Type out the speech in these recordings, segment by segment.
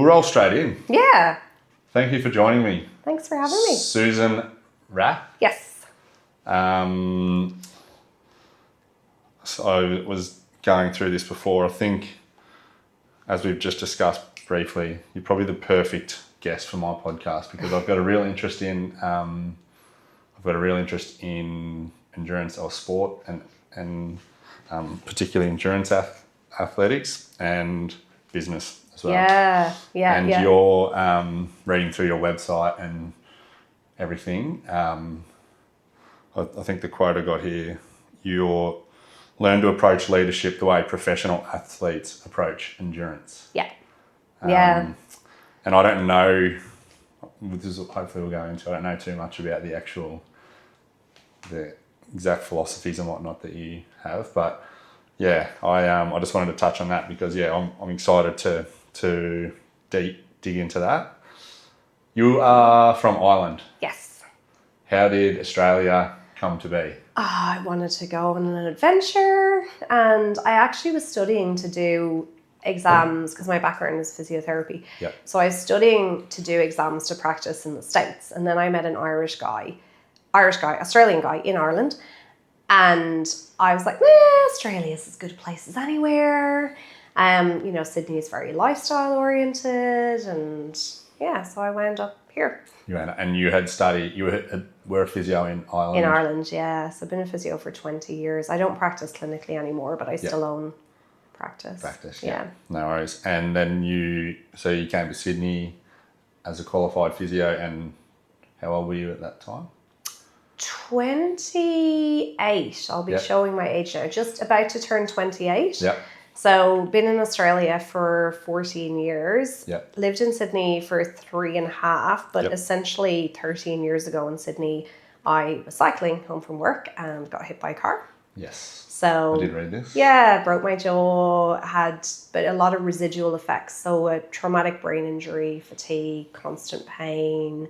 We'll roll straight in. Yeah. Thank you for joining me. Thanks for having me. Suzanne Rath. Yes. So I was going through this before. I think, as we've just discussed briefly, you're probably the perfect guest for my podcast because I've got a real interest in endurance or sport and particularly endurance athletics and business as well. Yeah. You're reading through your website and everything. I think the quote I got here, you're learn to approach leadership the way professional athletes approach endurance. Yeah. And I don't know, this is hopefully we'll go into, I don't know too much about the exact philosophies and whatnot that you have, but yeah, I just wanted to touch on that because I'm excited to dig into that. You are from Ireland. Yes. How did Australia come to be? I wanted to go on an adventure, and I actually was studying to do exams because my background is physiotherapy. Yep. So I was studying to do exams to practice in the States, and then I met an Australian guy in Ireland, and I was like, Australia is as good a place as anywhere. Sydney is very lifestyle oriented, and so I wound up here. And you had studied, were a physio in Ireland? In Ireland, yeah. So I've been a physio for 20 years. I don't practice clinically anymore, but I still own practice. Yeah. No worries. And then you came to Sydney as a qualified physio, and how old were you at that time? 28. I'll be showing my age now. Just about to turn 28. Yep. So been in Australia for 14 years. Yep. Lived in Sydney for 3.5, but essentially 13 years ago in Sydney, I was cycling home from work and got hit by a car. Yes. So I did read this. Yeah, broke my jaw, had a lot of residual effects. So a traumatic brain injury, fatigue, constant pain.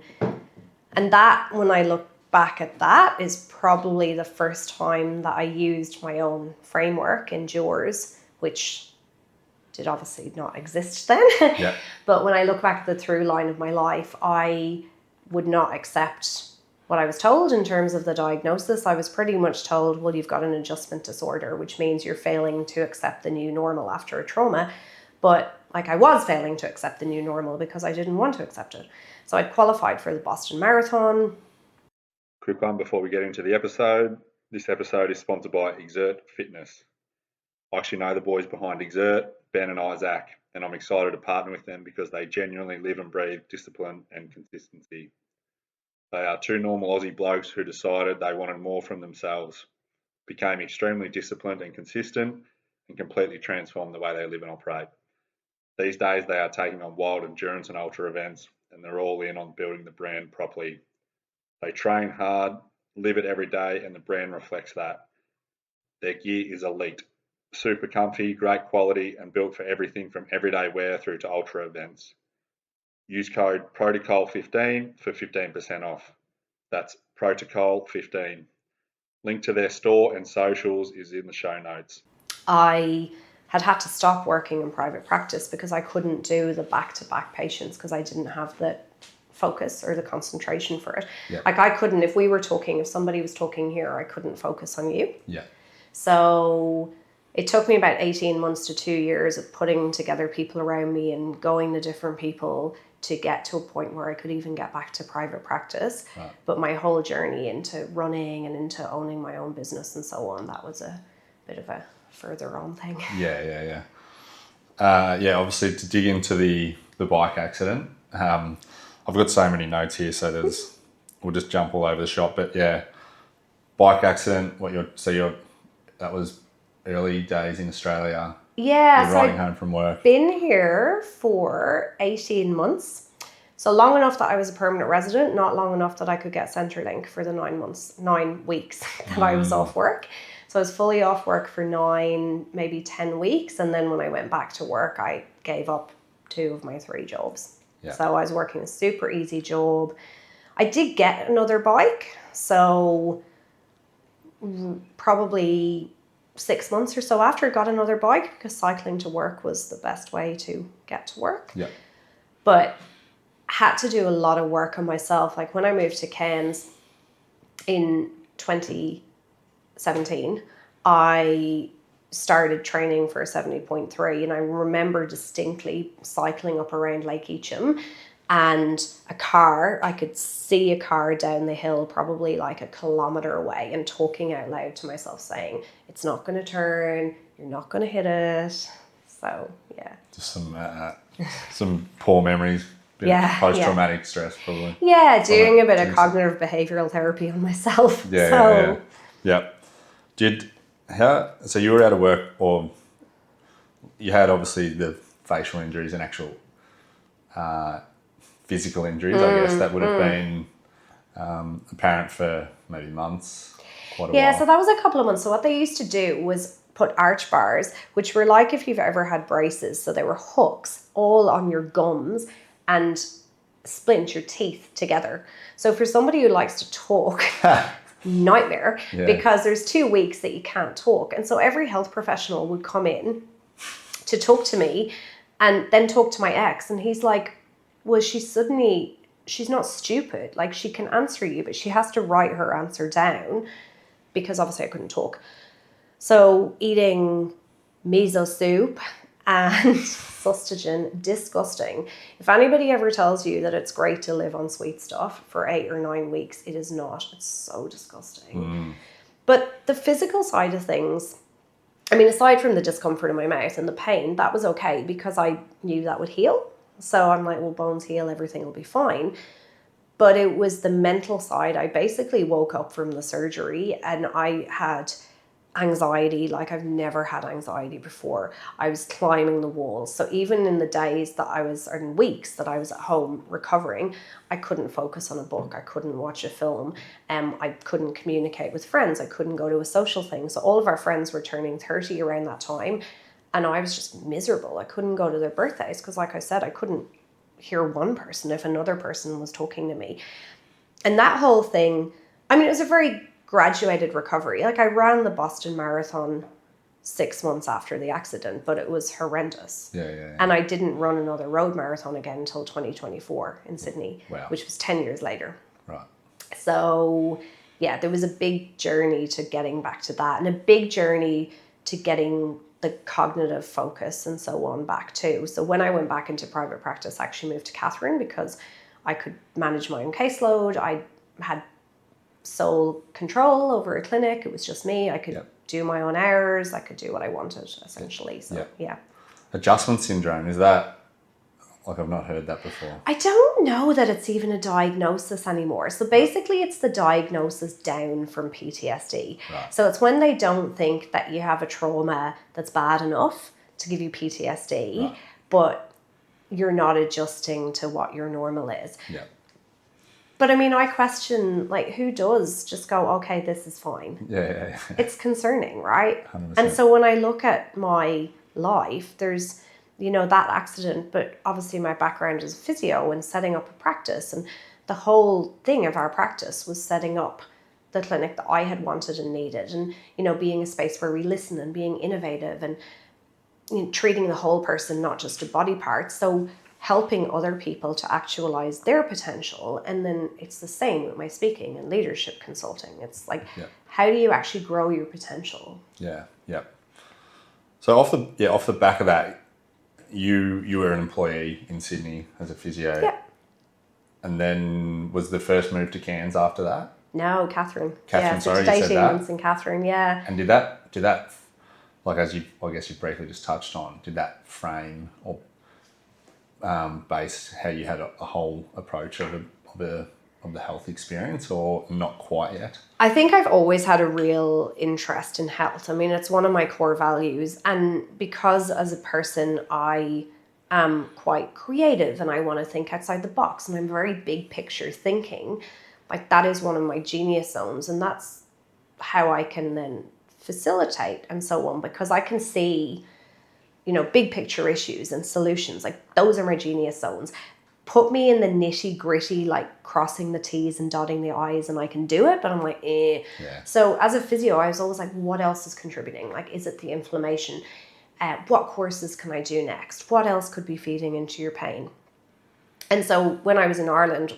And that, when I look back at that, is probably the first time that I used my own framework, Endures, which did obviously not exist then. Yeah. But when I look back at the through line of my life, I would not accept what I was told in terms of the diagnosis. I was pretty much told, well, you've got an adjustment disorder, which means you're failing to accept the new normal after a trauma. But I was failing to accept the new normal because I didn't want to accept it. So I'd qualified for the Boston Marathon. Quick one before we get into the episode. This episode is sponsored by Exert Fitness. I actually know the boys behind Exert, Ben and Isaac, and I'm excited to partner with them because they genuinely live and breathe discipline and consistency. They are two normal Aussie blokes who decided they wanted more from themselves, became extremely disciplined and consistent, and completely transformed the way they live and operate. These days they are taking on wild endurance and ultra events, and they're all in on building the brand properly. They train hard, live it every day, and the brand reflects that. Their gear is elite, super comfy, great quality, and built for everything from everyday wear through to ultra events. Use code PROTOCOL15 for 15% off. That's PROTOCOL15. Link to their store and socials is in the show notes. I had to stop working in private practice because I couldn't do the back-to-back patients because I didn't have the focus or the concentration for it. Yeah. I couldn't, if somebody was talking here, I couldn't focus on you. Yeah. So it took me about 18 months to 2 years of putting together people around me and going to different people to get to a point where I could even get back to private practice. Right. But my whole journey into running and into owning my own business and so on, that was a bit of a further on thing. Yeah. Obviously to dig into the bike accident, I've got so many notes here, so we'll just jump all over the shop. But yeah, bike accident. That was early days in Australia. Yeah, You're riding home from work. Been here for 18 months. So long enough that I was a permanent resident, not long enough that I could get Centrelink for the 9 weeks that I was off work. So I was fully off work for 9, maybe 10 weeks. And then when I went back to work, I gave up 2 of my 3 jobs. Yeah. So I was working a super easy job. I did get another bike. So probably 6 months or so after, I got another bike because cycling to work was the best way to get to work. Yeah. but had to do a lot of work on myself. Like when I moved to Cairns in 2017, I started training for a 70.3, and I remember distinctly cycling up around Lake Eacham, and I could see a car down the hill probably like a kilometre away, and talking out loud to myself saying, it's not going to turn, you're not going to hit it. So yeah, just some poor memories. Post-traumatic stress, probably. Yeah, doing a bit of cognitive behavioural therapy on myself. Yeah. So you were out of work, or you had obviously the facial injuries and actual physical injuries, I guess, that would have been apparent for maybe months, quite a while. Yeah, so that was a couple of months. So what they used to do was put arch bars, which were like if you've ever had braces. So they were hooks all on your gums and splint your teeth together. So for somebody who likes to talk, nightmare, because there's 2 weeks that you can't talk. And so every health professional would come in to talk to me and then talk to my ex. And he's like, well, she's not stupid. Like, she can answer you, but she has to write her answer down, because obviously I couldn't talk. So eating miso soup and sustagen, disgusting. If anybody ever tells you that it's great to live on sweet stuff for 8 or 9 weeks, it is not. It's so disgusting. But the physical side of things, I mean, aside from the discomfort in my mouth and the pain, that was okay because I knew that would heal. So I'm like, well, bones heal, everything will be fine. But it was the mental side. I basically woke up from the surgery and I had anxiety like I've never had anxiety before. I was climbing the walls. So even in the days that or in weeks that I was at home recovering, I couldn't focus on a book. I couldn't watch a film. I couldn't communicate with friends. I couldn't go to a social thing. So all of our friends were turning 30 around that time. And I was just miserable. I couldn't go to their birthdays because, like I said, I couldn't hear one person if another person was talking to me. And that whole thing, I mean, it was a very graduated recovery. Like, I ran the Boston Marathon 6 months after the accident, but it was horrendous. Yeah. And I didn't run another road marathon again until 2024 in Sydney, wow, which was 10 years later. Right. So, yeah, there was a big journey to getting back to that, and a big journey to getting the cognitive focus and so on back too. So when I went back into private practice, I actually moved to Catherine because I could manage my own caseload. I had sole control over a clinic. It was just me. I could do my own hours. I could do what I wanted, essentially. So, yeah. Adjustment syndrome, is that, like, I've not heard that before. I don't know that it's even a diagnosis anymore. So basically it's the diagnosis down from PTSD. Right. So it's when they don't think that you have a trauma that's bad enough to give you PTSD, right, but you're not adjusting to what your normal is. Yeah. But I mean, I question, like, who does just go, okay, this is fine? Yeah. It's concerning, right? 100%. And so when I look at my life, there's, you know, that accident, but obviously my background is physio and setting up a practice. And the whole thing of our practice was setting up the clinic that I had wanted and needed. And, you know, being a space where we listen and being innovative and, you know, treating the whole person, not just a body part. So helping other people to actualize their potential. And then it's the same with my speaking and leadership consulting. It's like, how do you actually grow your potential? Yeah. So off the back of that, you were an employee in Sydney as a physio. Yeah. And then was the first move to Cairns after that? No, Catherine. Sorry, you said 18 that. months in Catherine, yeah. And did that, like, as you, I guess you briefly just touched on, did that frame or base how you had a whole approach of the health experience, or not quite yet? I think I've always had a real interest in health. I mean, it's one of my core values. And because as a person, I am quite creative and I want to think outside the box and I'm very big picture thinking, like, that is one of my genius zones. And that's how I can then facilitate and so on, because I can see, you know, big picture issues and solutions. Like, those are my genius zones. Put me in the nitty gritty, like crossing the T's and dotting the I's, and I can do it, but I'm like, eh. Yeah. So as a physio, I was always like, what else is contributing? Like, is it the inflammation? What courses can I do next? What else could be feeding into your pain? And so when I was in Ireland,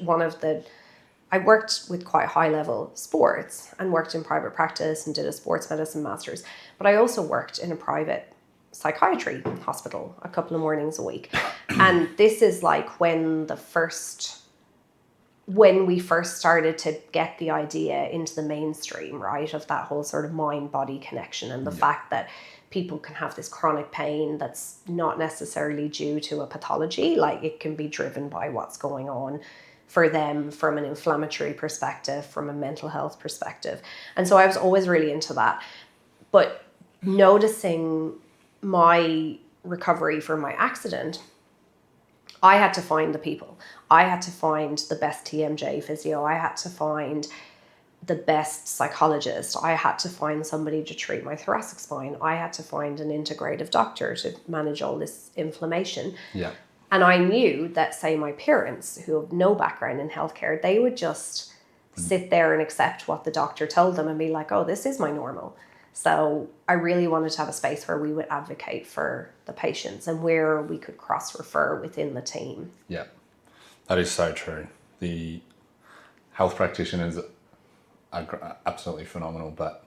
I worked with quite high level sports and worked in private practice and did a sports medicine master's. But I also worked in a private psychiatry hospital a couple of mornings a week. And this is like when we first started to get the idea into the mainstream, right, of that whole sort of mind-body connection and the fact that people can have this chronic pain that's not necessarily due to a pathology. Like, it can be driven by what's going on for them from an inflammatory perspective, from a mental health perspective. And so I was always really into that. But noticing my recovery from my accident, I had to find the people. I had to find the best TMJ physio. I had to find the best psychologist. I had to find somebody to treat my thoracic spine. I had to find an integrative doctor to manage all this inflammation. Yeah. And I knew that, say, my parents, who have no background in healthcare, they would just sit there and accept what the doctor told them and be like, oh, this is my normal. So I really wanted to have a space where we would advocate for the patients and where we could cross-refer within the team. Yeah, that is so true. The health practitioners are absolutely phenomenal, but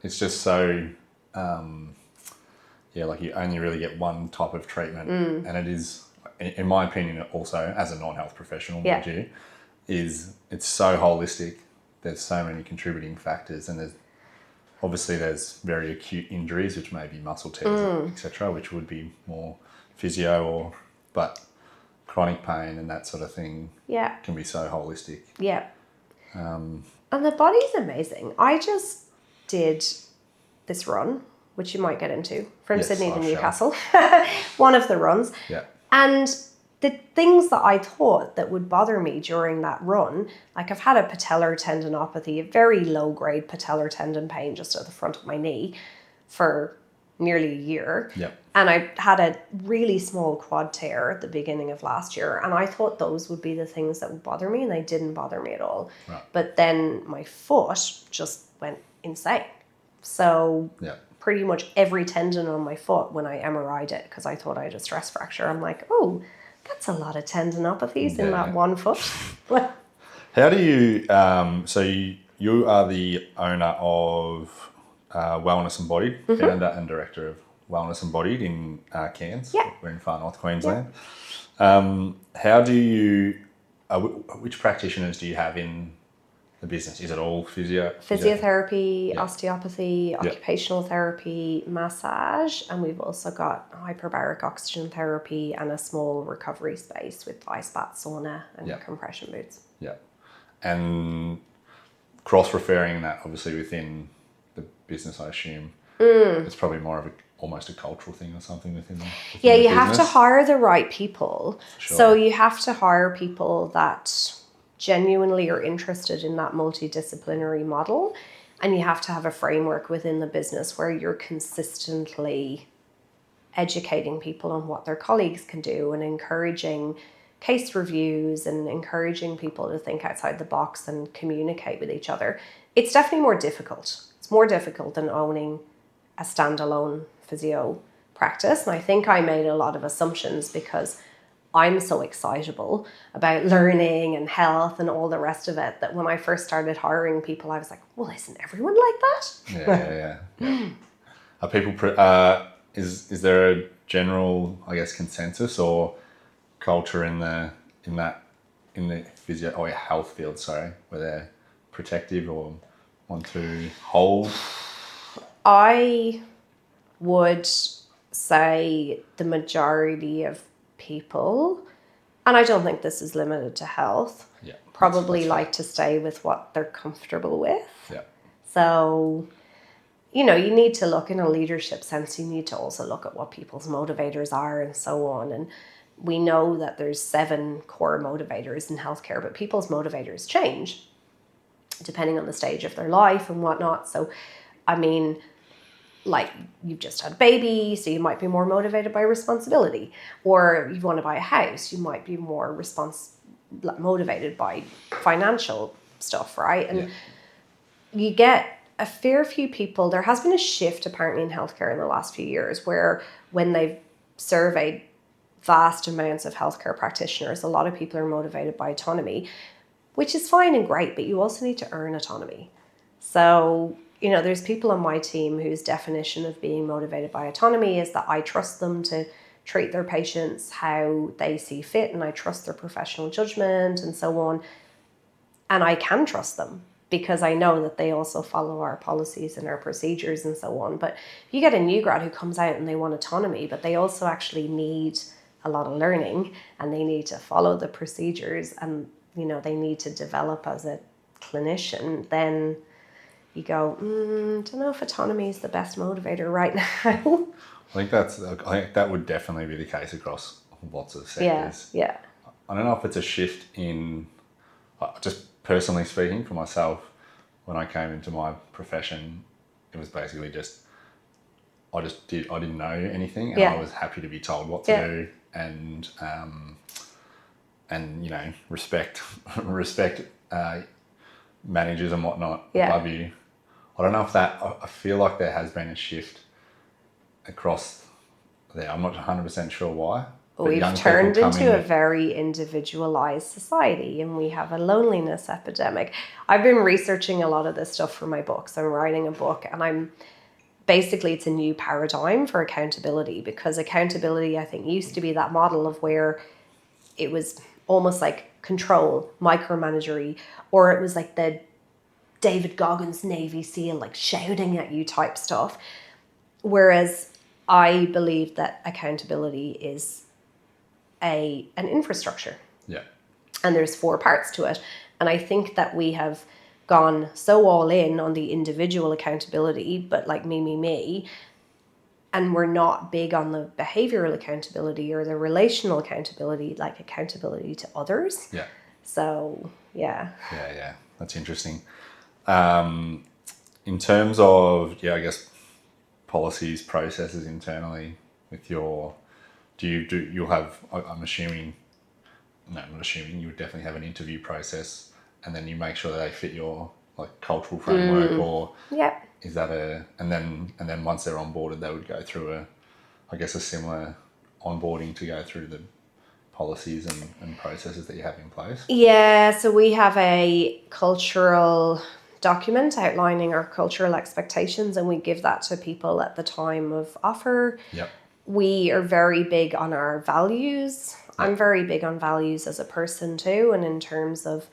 it's just so, like you only really get one type of treatment. And it is, in my opinion, also as a non-health professional, it's so holistic. There's so many contributing factors, and there's very acute injuries, which may be muscle tears, etc., which would be more physio, but chronic pain and that sort of thing can be so holistic. Yeah. And the body's amazing. I just did this run, which you might get into, from Sydney to Newcastle, one of the runs. Yeah. And the things that I thought that would bother me during that run, like I've had a patellar tendinopathy, a very low grade patellar tendon pain just at the front of my knee for nearly a year. Yeah. And I had a really small quad tear at the beginning of last year. And I thought those would be the things that would bother me, and they didn't bother me at all. Right. But then my foot just went insane. So pretty much every tendon on my foot, when I MRI'd it, because I thought I had a stress fracture, I'm like, oh, that's a lot of tendinopathies in that one foot. How do you, so you are the owner of Wellness Embodied, founder and director of Wellness Embodied in Cairns. Yeah. We're in far north Queensland. How do you, which practitioners do you have in the business? Is it all Physiotherapy, osteopathy, occupational therapy, massage, and we've also got hyperbaric oxygen therapy and a small recovery space with ice bath, sauna, and compression boots. Yeah. And cross-referring that obviously within the business, I assume, it's probably more of almost a cultural thing or something within you the have to hire the right people. Sure. So you have to hire people that genuinely are interested in that multidisciplinary model, and you have to have a framework within the business where you're consistently educating people on what their colleagues can do and encouraging case reviews and encouraging people to think outside the box and communicate with each other. It's definitely more difficult. It's more difficult than owning a standalone physio practice, and I think I made a lot of assumptions because I'm so excitable about learning and health and all the rest of it that when I first started hiring people, I was like, well, isn't everyone like that? Yeah. Are people, is there a general, I guess, consensus or culture in the physio or health field, where they're protective or want to hold? I would say the majority of people, and I don't think this is limited to health, probably that's like to stay with what they're comfortable with. Yeah. So, you need to look in a leadership sense, you need to also look at what people's motivators are and so on. And we know that there's 7 core motivators in healthcare, but people's motivators change depending on the stage of their life and whatnot. So, I mean, like you've just had a baby, so you might be more motivated by responsibility, or you want to buy a house, you might be more motivated by financial stuff, right? And you get a fair few people. There has been a shift apparently in healthcare in the last few years where when they've surveyed vast amounts of healthcare practitioners, a lot of people are motivated by autonomy, which is fine and great, but you also need to earn autonomy. So, you know, there's people on my team whose definition of being motivated by autonomy is that I trust them to treat their patients how they see fit, and I trust their professional judgment and so on. And I can trust them because I know that they also follow our policies and our procedures and so on. But if you get a new grad who comes out and they want autonomy, but they also actually need a lot of learning and they need to follow the procedures and, you know, they need to develop as a clinician, then you go, don't know if autonomy is the best motivator right now. I think that would definitely be the case across lots of sectors. Yeah. I don't know if it's a shift in, just personally speaking for myself, when I came into my profession, it was basically just, I didn't know anything, and I was happy to be told what to do, and you know, respect managers and whatnot above you. I don't know if I feel like there has been a shift across there. I'm not 100% sure why. We've turned into a very individualized society, and we have a loneliness epidemic. I've been researching a lot of this stuff for my books. I'm writing a book, and it's a new paradigm for accountability, because accountability, I think, used to be that model of where it was almost like control, micromanagery, or it was like the David Goggins Navy SEAL, like shouting at you type stuff. Whereas I believe that accountability is an infrastructure. Yeah. And there's 4 parts to it. And I think that we have gone so all in on the individual accountability, but like me, and we're not big on the behavioral accountability or the relational accountability, like accountability to others. Yeah. So, yeah. Yeah. That's interesting. In terms of, I guess, policies, processes internally with you'll have, I'm assuming, no, I'm not assuming, you would definitely have an interview process, and then you make sure that they fit your like cultural framework, or is that and then once they're onboarded, they would go through a similar onboarding to go through the policies and processes that you have in place? Yeah, so we have a cultural document outlining our cultural expectations, and we give that to people at the time of offer. Yep. We are very big on our values. Yep. I'm very big on values as a person too, and in terms of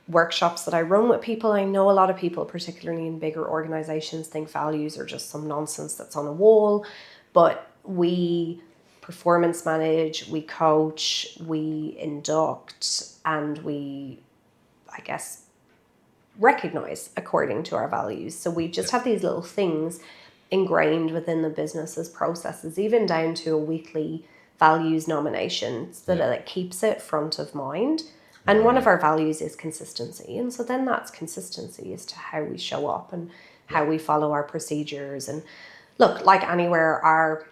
workshops that I run with people, I know a lot of people, particularly in bigger organizations, think values are just some nonsense that's on a wall, but we performance manage, we coach, we induct, and we, I guess, recognize according to our values. So we just have these little things ingrained within the business's processes, even down to a weekly values nomination, so that it keeps it front of mind. And one of our values is consistency. And so then that's consistency as to how we show up and how we follow our procedures. And look, like anywhere, our,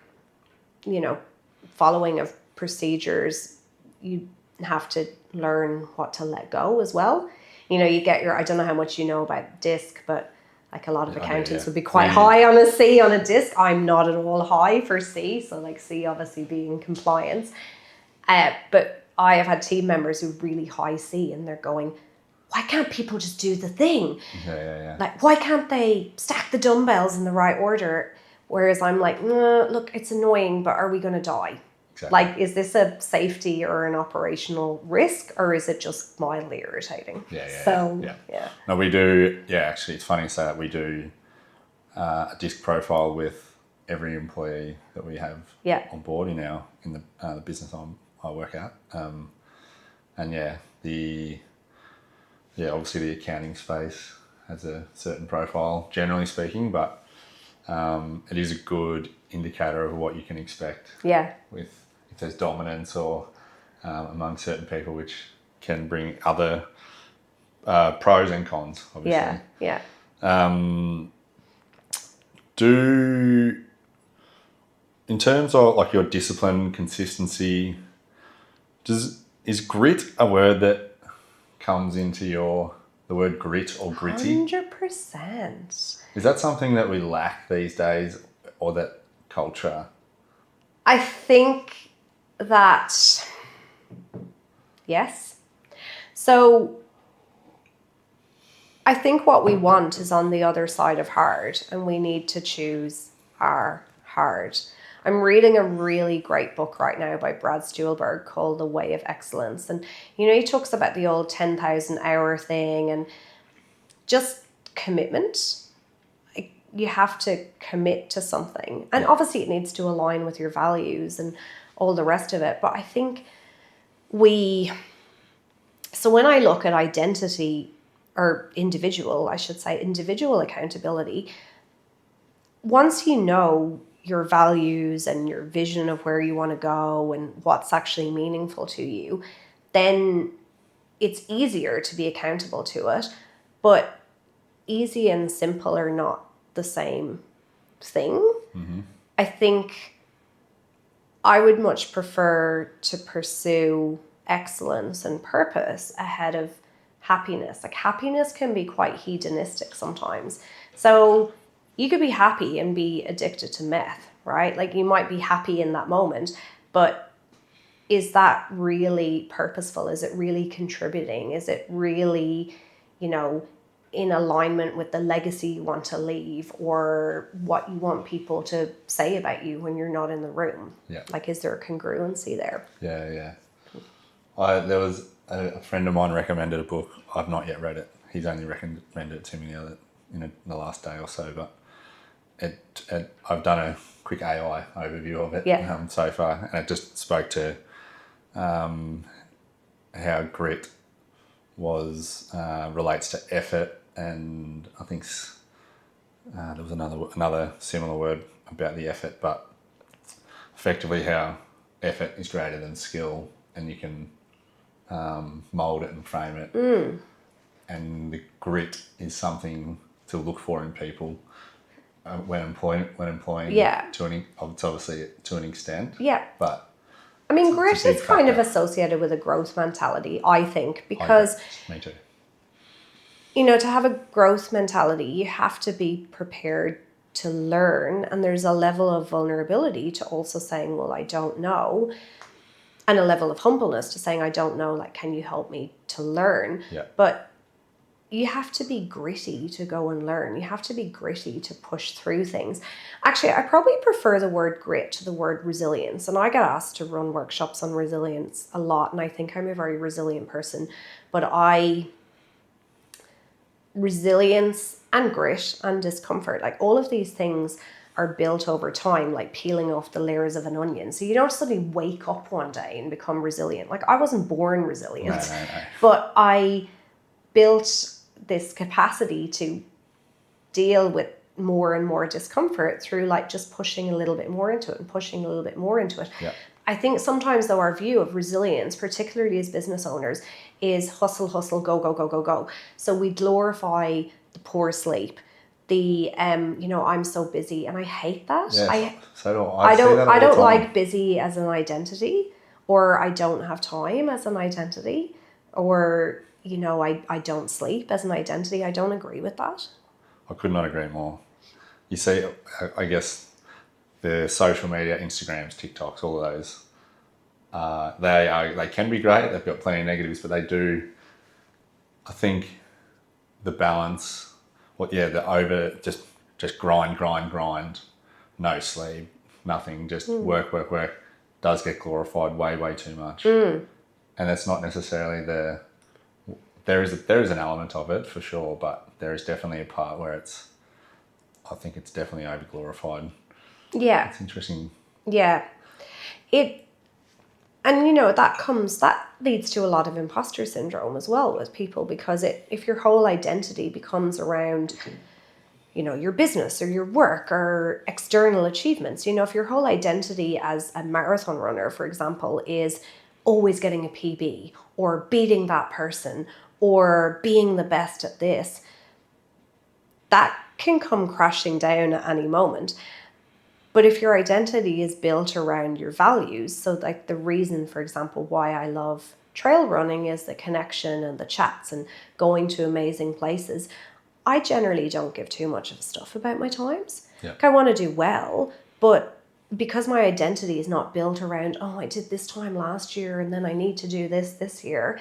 following of procedures, you have to learn what to let go as well. You get I don't know how much you know about DISC, but like a lot of accountants would be quite high on a C on a DISC. I'm not at all high for C. So like C obviously being compliance. But I have had team members who really high C, and they're going, why can't people just do the thing? Yeah. Like, why can't they stack the dumbbells in the right order? Whereas I'm like, look, it's annoying, but are we going to die? Exactly. Like, is this a safety or an operational risk, or is it just mildly irritating? Yeah. No, we do. Yeah, actually, it's funny to say that we do a DISC profile with every employee that we have on board in the business I work at. Obviously the accounting space has a certain profile, generally speaking, but it is a good indicator of what you can expect. Yeah. With if there's dominance or among certain people, which can bring other pros and cons, obviously. Yeah. In terms of like your discipline, consistency, is grit a word that comes into the word grit or gritty? 100%. Is that something that we lack these days, or that culture? I think that, yes. So I think what we want is on the other side of hard, and we need to choose our hard. I'm reading a really great book right now by Brad Stuhlberg called The Way of Excellence. And, he talks about the old 10,000 hour thing and just commitment. You have to commit to something. And obviously it needs to align with your values and all the rest of it. But I think so when I look at identity, or individual accountability, once you know your values and your vision of where you want to go and what's actually meaningful to you, then it's easier to be accountable to it. But easy and simple are not the same thing. Mm-hmm. I think I would much prefer to pursue excellence and purpose ahead of happiness. Like, happiness can be quite hedonistic sometimes. So you could be happy and be addicted to meth, right? Like, you might be happy in that moment, but is that really purposeful? Is it really contributing? Is it really, in alignment with the legacy you want to leave or what you want people to say about you when you're not in the room? Yeah. Like, is there a congruency there? Yeah. There was a friend of mine recommended a book. I've not yet read it. He's only recommended it to me in the last day or so, but I've done a quick AI overview of it so far, and it just spoke to how grit relates to effort, and I think there was another similar word about the effort, but effectively how effort is greater than skill, and you can mould it and frame it. And the grit is something to look for in people when employing obviously to an extent. Yeah. But I mean, grit is kind of associated with a growth mentality, I think, because me too. To have a growth mentality, you have to be prepared to learn, and there's a level of vulnerability to also saying, well, I don't know. And a level of humbleness to saying, I don't know, like, can you help me to learn? Yeah. But you have to be gritty to go and learn. You have to be gritty to push through things. Actually, I probably prefer the word grit to the word resilience. And I get asked to run workshops on resilience a lot. And I think I'm a very resilient person. But resilience and grit and discomfort, like, all of these things are built over time, like peeling off the layers of an onion. So you don't suddenly wake up one day and become resilient. Like, I wasn't born resilient, no. But I built this capacity to deal with more and more discomfort through, like, just pushing a little bit more into it and pushing a little bit more into it. Yeah. I think sometimes, though, our view of resilience, particularly as business owners, is hustle, go. So we glorify the poor sleep, the I'm so busy, and I hate that. Yes, so do I don't like busy as an identity, or I don't have time as an identity, or I don't sleep as an identity. I don't agree with that. I could not agree more. You see, I guess the social media, Instagrams, TikToks, all of those, they can be great. They've got plenty of negatives, but they do. I think the balance. Just grind, no sleep, nothing, just work, does get glorified way too much. And that's not necessarily there is an element of it for sure, but there is definitely a part where I think it's definitely over glorified. Yeah. It's interesting. Yeah. That leads to a lot of imposter syndrome as well with people, because if your whole identity becomes around, your business or your work or external achievements, if your whole identity as a marathon runner, for example, is always getting a PB or beating that person or being the best at this, that can come crashing down at any moment. But if your identity is built around your values, so like the reason, for example, why I love trail running is the connection and the chats and going to amazing places, I generally don't give too much of stuff about my times. Yeah. Like, I want to do well, but because my identity is not built around, oh, I did this time last year and then I need to do this year,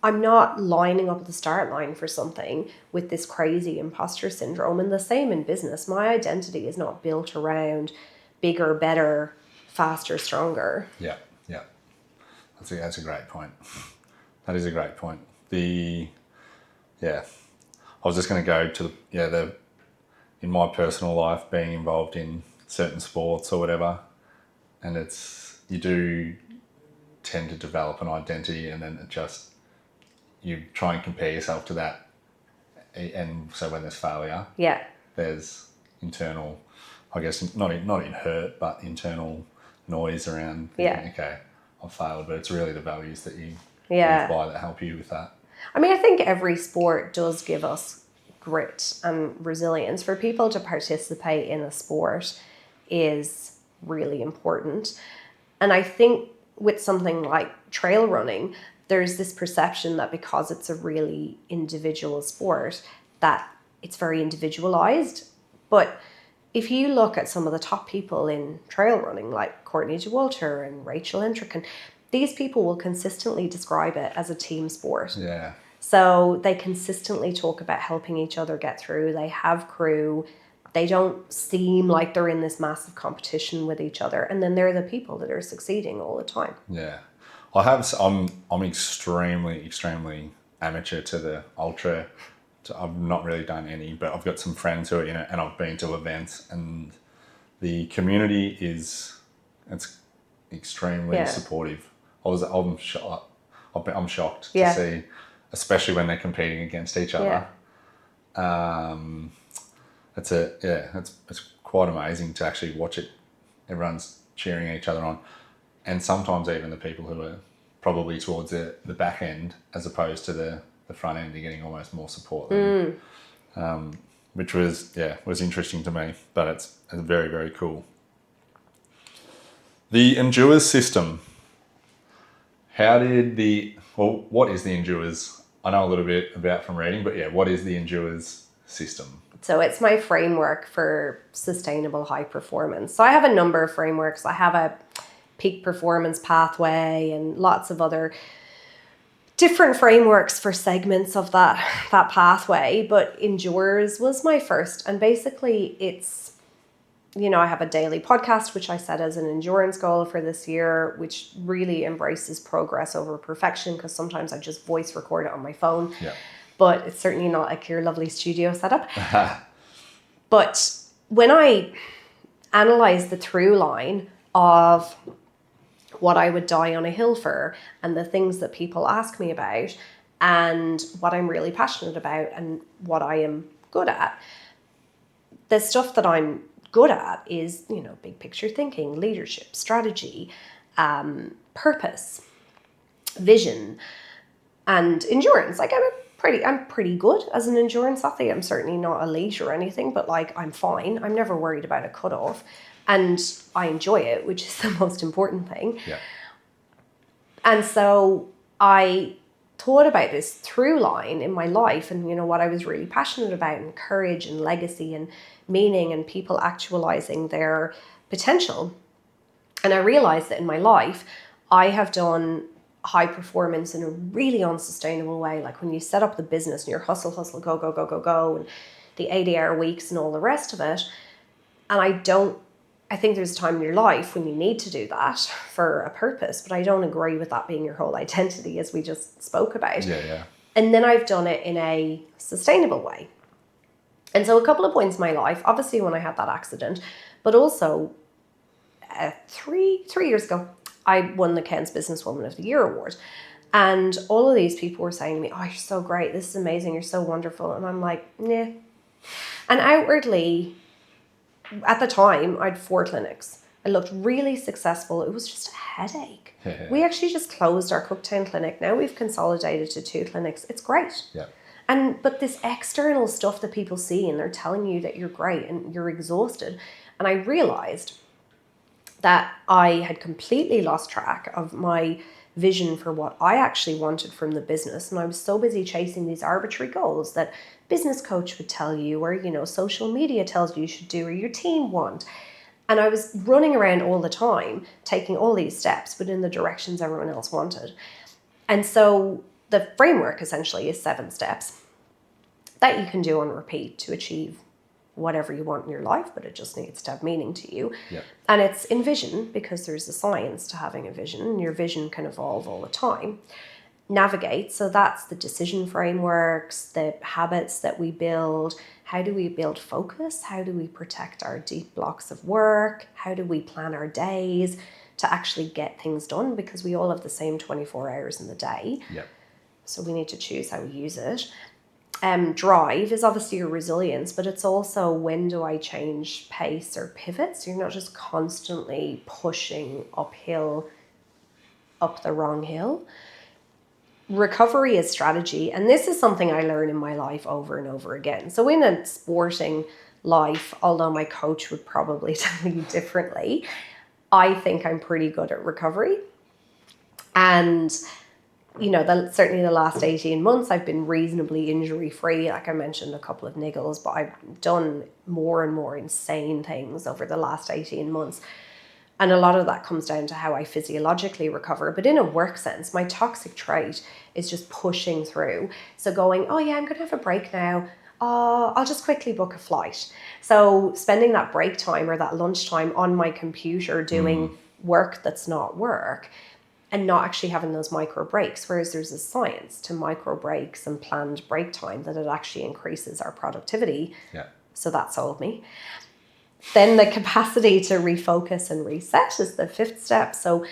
I'm not lining up at the start line for something with this crazy imposter syndrome. And the same in business. My identity is not built around bigger, better, faster, stronger. Yeah. That's a great point. That is a great point. I was just going to go to in my personal life, being involved in certain sports or whatever, and you do tend to develop an identity, and then you try and compare yourself to that, and so when there's failure, there's internal, I guess not in hurt, but internal noise around thinking, okay, I've failed, but it's really the values that you live by that help you with that. I mean, I think every sport does give us grit and resilience. For people to participate in a sport is really important. And I think with something like trail running, there's this perception that because it's a really individual sport, that it's very individualized. But if you look at some of the top people in trail running, like Courtney Dauwalter and Rachel Intrican, these people will consistently describe it as a team sport. Yeah. So they consistently talk about helping each other get through. They have crew. They don't seem like they're in this massive competition with each other. And then they're the people that are succeeding all the time. Yeah. I'm extremely amateur to the ultra. I've not really done any, but I've got some friends who are in it, and I've been to events, and the community it's extremely supportive. I'm shocked to see, especially when they're competing against each other. It's quite amazing to actually watch it. Everyone's cheering each other on, and sometimes even the people who are probably towards the back end as opposed to the front end are getting almost more support than, which was interesting to me, but it's very, very cool. The Endures system. What is the Endures? I know a little bit about from reading, but what is the Endures system? So it's my framework for sustainable high performance. So I have a number of frameworks. I have a peak performance pathway and lots of other different frameworks for segments of that pathway, but Endures was my first. And basically it's, I have a daily podcast, which I set as an endurance goal for this year, which really embraces progress over perfection, because sometimes I just voice record it on my phone. Yeah. But it's certainly not like your lovely studio setup. But when I analyze the through line of what I would die on a hill for and the things that people ask me about and what I'm really passionate about and what I am good at, the stuff that I'm good at is, big picture thinking, leadership, strategy, purpose, vision, and endurance. Like I'm pretty good as an endurance athlete. I'm certainly not elite or anything, but I'm fine. I'm never worried about a cutoff, and I enjoy it, which is the most important thing. Yeah. And so I thought about this through line in my life and, what I was really passionate about, and courage and legacy and meaning and people actualizing their potential. And I realized that in my life, I have done high performance in a really unsustainable way. Like when you set up the business and you're hustle, go, and the 80-hour weeks and all the rest of it. And I think there's a time in your life when you need to do that for a purpose, but I don't agree with that being your whole identity, as we just spoke about. Yeah. And then I've done it in a sustainable way. And so a couple of points in my life, obviously when I had that accident, but also 3 years ago, I won the Cairns Businesswoman of the Year award. And all of these people were saying to me, oh, you're so great. This is amazing. You're so wonderful. And I'm like, nah. And outwardly, at the time, I had 4 clinics. I looked really successful. It was just a headache. Yeah. We actually just closed our Cooktown clinic. Now we've consolidated to 2 clinics. It's great. Yeah. But this external stuff that people see, and they're telling you that you're great and you're exhausted. And I realized that I had completely lost track of my vision for what I actually wanted from the business. And I was so busy chasing these arbitrary goals that business coach would tell you, or, social media tells you should do, or your team want. And I was running around all the time, taking all these steps, but in the directions everyone else wanted. And so the framework essentially is 7 steps that you can do on repeat to achieve whatever you want in your life, but it just needs to have meaning to you. Yeah. And it's in vision, because there's a science to having a vision, and your vision can evolve all the time. Navigate, so that's the decision frameworks, the habits that we build. How do we build focus? How do we protect our deep blocks of work? How do we plan our days to actually get things done? Because we all have the same 24 hours in the day. Yeah. So we need to choose how we use it. Drive is obviously your resilience, but it's also, when do I change pace or pivot? So you're not just constantly pushing uphill, up the wrong hill. Recovery is strategy. And this is something I learn in my life over and over again. So in a sporting life, although my coach would probably tell you differently, I think I'm pretty good at recovery. And certainly the last 18 months, I've been reasonably injury free. Like I mentioned, a couple of niggles, but I've done more and more insane things over the last 18 months. And a lot of that comes down to how I physiologically recover. But in a work sense, my toxic trait is just pushing through. So going, oh yeah, I'm going to have a break now. I'll just quickly book a flight. So spending that break time or that lunchtime on my computer doing work that's not work, and not actually having those micro breaks. Whereas there's a science to micro breaks and planned break time, that it actually increases our productivity. Yeah. So that sold me. Then the capacity to refocus and reset is the 5th step. So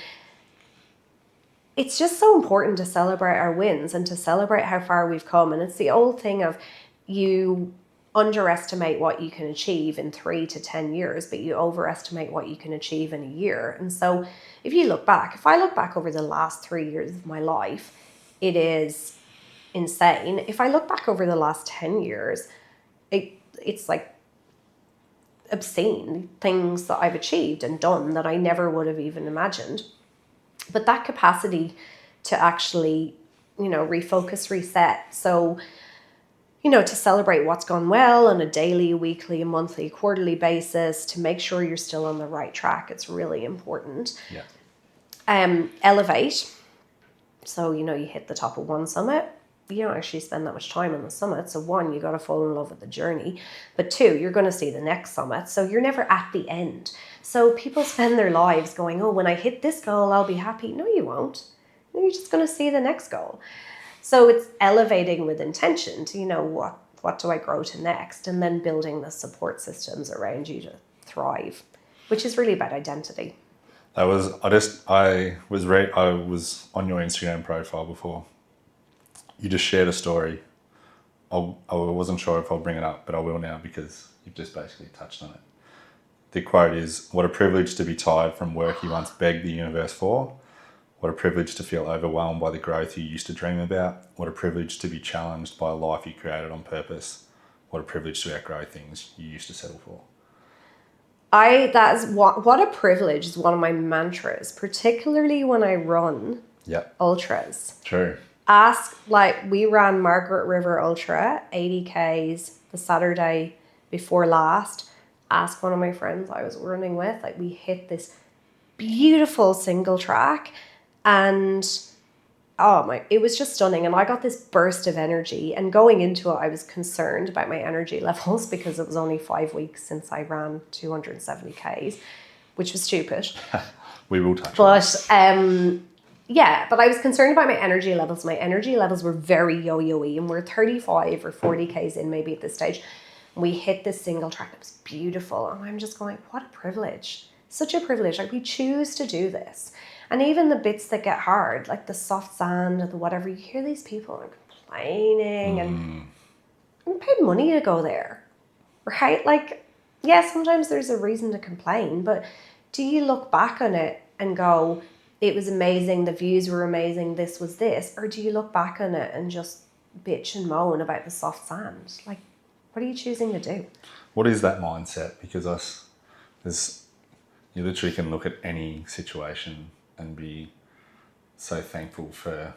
it's just so important to celebrate our wins and to celebrate how far we've come. And it's the old thing of, you underestimate what you can achieve in 3 to 10 years, but you overestimate what you can achieve in a year. And so if I look back over the last 3 years of my life, it is insane. If I look back over the last 10 years, it's like obscene things that I've achieved and done that I never would have even imagined. But that capacity to actually, refocus, reset. So, to celebrate what's gone well on a daily, weekly, monthly, quarterly basis, to make sure you're still on the right track. It's really important. Yeah. Elevate. So, you hit the top of one summit. You don't actually spend that much time on the summit. So 1, you got to fall in love with the journey. But 2, you're going to see the next summit. So you're never at the end. So people spend their lives going, oh, when I hit this goal, I'll be happy. No, you won't. You're just going to see the next goal. So it's elevating with intention to, what do I grow to next? And then building the support systems around you to thrive, which is really about identity. I was on your Instagram profile before. You just shared a story. I wasn't sure if I'll bring it up, but I will now because you've just basically touched on it. The quote is, "What a privilege to be tired from work you once begged the universe for. What a privilege to feel overwhelmed by the growth you used to dream about. What a privilege to be challenged by a life you created on purpose. What a privilege to outgrow things you used to settle for." What a privilege is one of my mantras, particularly when I run ultras. True. We ran Margaret River Ultra, 80 Ks, the Saturday before last. Ask one of my friends I was running with, we hit this beautiful single track, and it was just stunning. And I got this burst of energy, and going into it, I was concerned about my energy levels because it was only 5 weeks since I ran 270 Ks, which was stupid. We will touch on that. But I was concerned about my energy levels. My energy levels were very yo-yo-y, and we're 35 or 40 Ks in maybe at this stage. We hit this single track. It was beautiful. And I'm just going, what a privilege. Such a privilege. We choose to do this. And even the bits that get hard, like the soft sand or the whatever, you hear these people complaining and paid money to go there, right? Sometimes there's a reason to complain, but do you look back on it and go, it was amazing, the views were amazing, this was this? Or do you look back on it and just bitch and moan about the soft sand? What are you choosing to do? What is that mindset? Because you literally can look at any situation and be so thankful for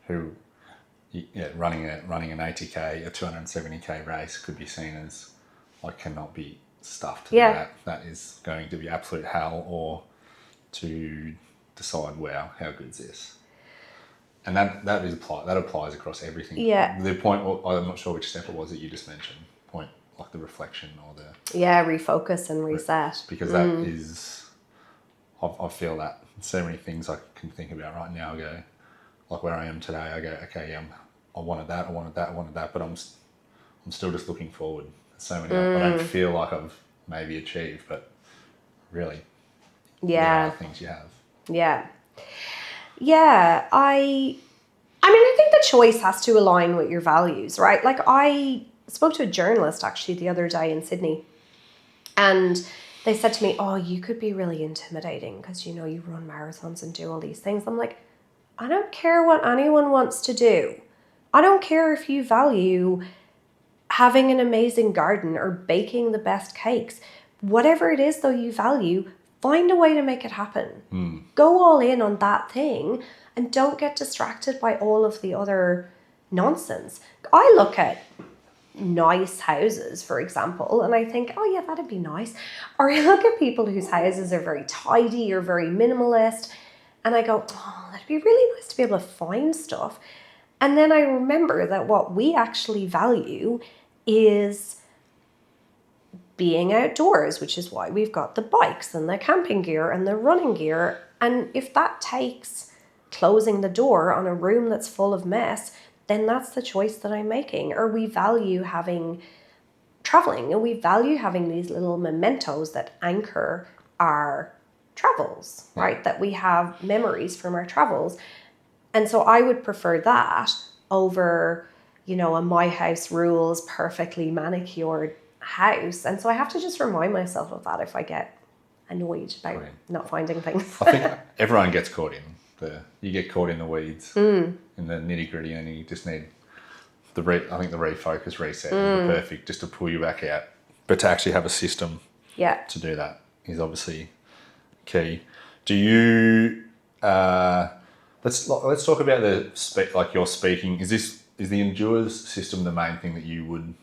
running an 80K, a 270K race could be seen as cannot be stuff to do that is going to be absolute hell, or to decide, wow, how good's this? And that applies across everything. Yeah. The point, I'm not sure which step it was that you just mentioned, point like the reflection or the... Yeah, refocus and reset. Because that is, I feel that so many things I can think about right now, I go, like where I am today, I go, okay, yeah, I wanted that, but I'm still just looking forward. So many, I don't feel like I've maybe achieved, but really, there are things you have. Yeah. Yeah, I mean, I think the choice has to align with your values, right? Like I spoke to a journalist actually the other day in Sydney, and they said to me, oh, you could be really intimidating because, you run marathons and do all these things. I'm like, I don't care what anyone wants to do. I don't care if you value having an amazing garden or baking the best cakes. Whatever it is, though, you value, find a way to make it happen. Go all in on that thing and don't get distracted by all of the other nonsense. I look at nice houses, for example, and I think, oh yeah, that'd be nice. Or I look at people whose houses are very tidy or very minimalist, and I go, oh, that'd be really nice to be able to find stuff. And then I remember that what we actually value is being outdoors, which is why we've got the bikes and the camping gear and the running gear. And if that takes closing the door on a room that's full of mess, then that's the choice that I'm making. Or we value traveling, and we value having these little mementos that anchor our travels, right? That we have memories from our travels. And so I would prefer that over, a my house rules, perfectly manicured house. And so I have to just remind myself of that if I get annoyed about not finding things. I think everyone gets caught you get caught in the weeds, in the nitty gritty, and you just need the refocus, reset is the perfect, just to pull you back out. But to actually have a system to do that is obviously key. Do you, let's talk about your speaking. Is the Endures system the main thing that you would,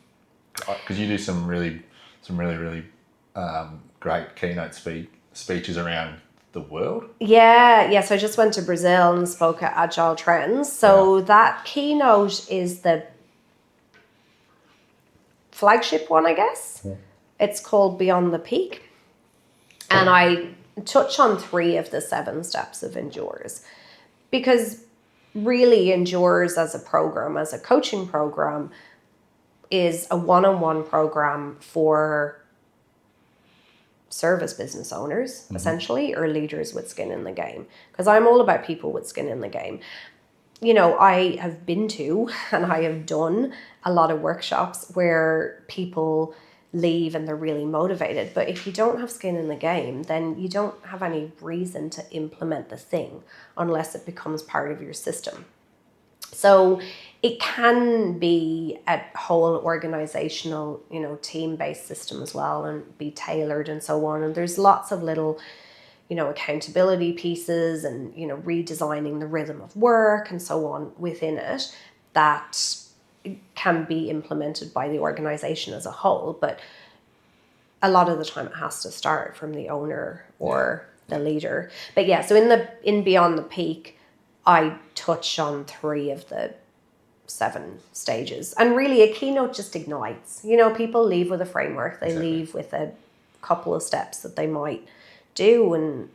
because you do some really great keynote speeches around the world? Yeah. So I just went to Brazil and spoke at Agile Trends. So that keynote is the flagship one, I guess. Yeah. It's called Beyond the Peak. And I touch on 3 of the 7 steps of Endures, because really Endures as a program, as a coaching program, is a one-on-one program for service business owners, essentially, or leaders with skin in the game. Because I'm all about people with skin in the game. I have been to and I have done a lot of workshops where people leave and they're really motivated. But if you don't have skin in the game, then you don't have any reason to implement the thing unless it becomes part of your system. So it can be a whole organizational, team-based system as well, and be tailored and so on. And there's lots of little, accountability pieces and, redesigning the rhythm of work and so on within it that can be implemented by the organization as a whole. But a lot of the time it has to start from the owner or the leader. But yeah, so in Beyond the Peak, I touch on 3 of the 7 stages. And really a keynote just ignites. People leave with a framework. They leave with a couple of steps that they might do. And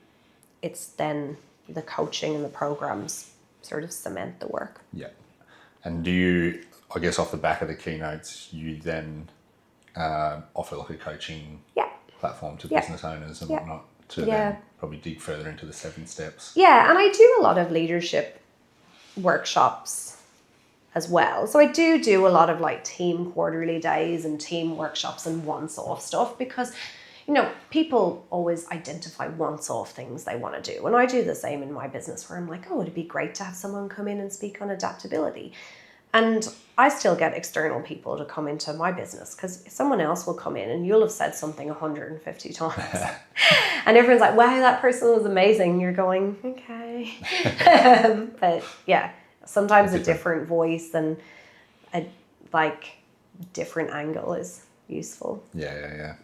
it's then the coaching and the programs sort of cement the work. Yeah. And do you, I guess off the back of the keynotes, you then offer like a coaching platform to business owners and whatnot to then probably dig further into the 7 steps? Yeah, and I do a lot of leadership workshops as well. So I do a lot of like team quarterly days and team workshops and once-off stuff, because people always identify once-off things they want to do. And I do the same in my business, where I'm like, oh, it'd be great to have someone come in and speak on adaptability. And I still get external people to come into my business, because someone else will come in and you'll have said something 150 times. And everyone's like, wow, that person was amazing. You're going, okay. But yeah, sometimes a different voice and a different angle is useful. Yeah.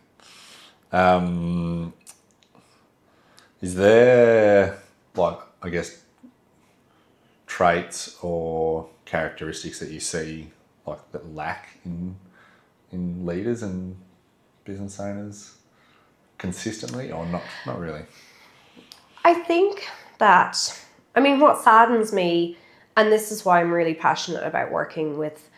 Is there, like, I guess, traits or characteristics that you see, like, that lack in leaders and business owners consistently, or not really? I think that, I mean, what saddens me, and this is why I'm really passionate about working with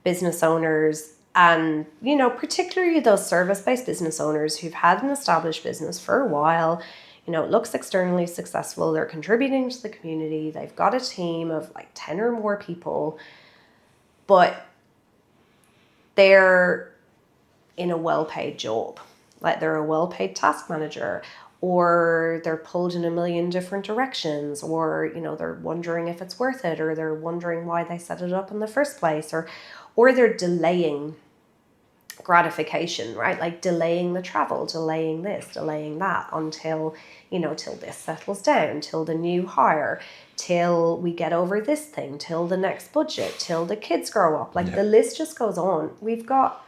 business owners and, you know, particularly those service-based business owners who've had an established business for a while, you know, it looks externally successful, they're contributing to the community, they've got a team of like 10 or more people, but they're in a well-paid job. Like they're a well-paid task manager, or they're pulled in a million different directions, or, you know, they're wondering if it's worth it, or they're wondering why they set it up in the first place, or they're delaying gratification, right? Like delaying the travel, delaying this, delaying that until, you know, till this settles down, till the new hire, till we get over this thing, till the next budget, till the kids grow up. Like the list just goes on. We've got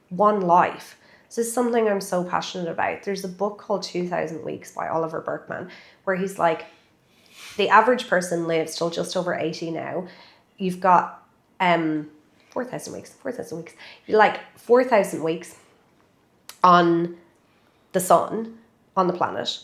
one life. This is something I'm so passionate about. There's a book called 2000 Weeks by Oliver Burkeman, where he's like, the average person lives till just over 80 now. You've got 4,000 weeks. You're like 4,000 weeks on the sun, on the planet.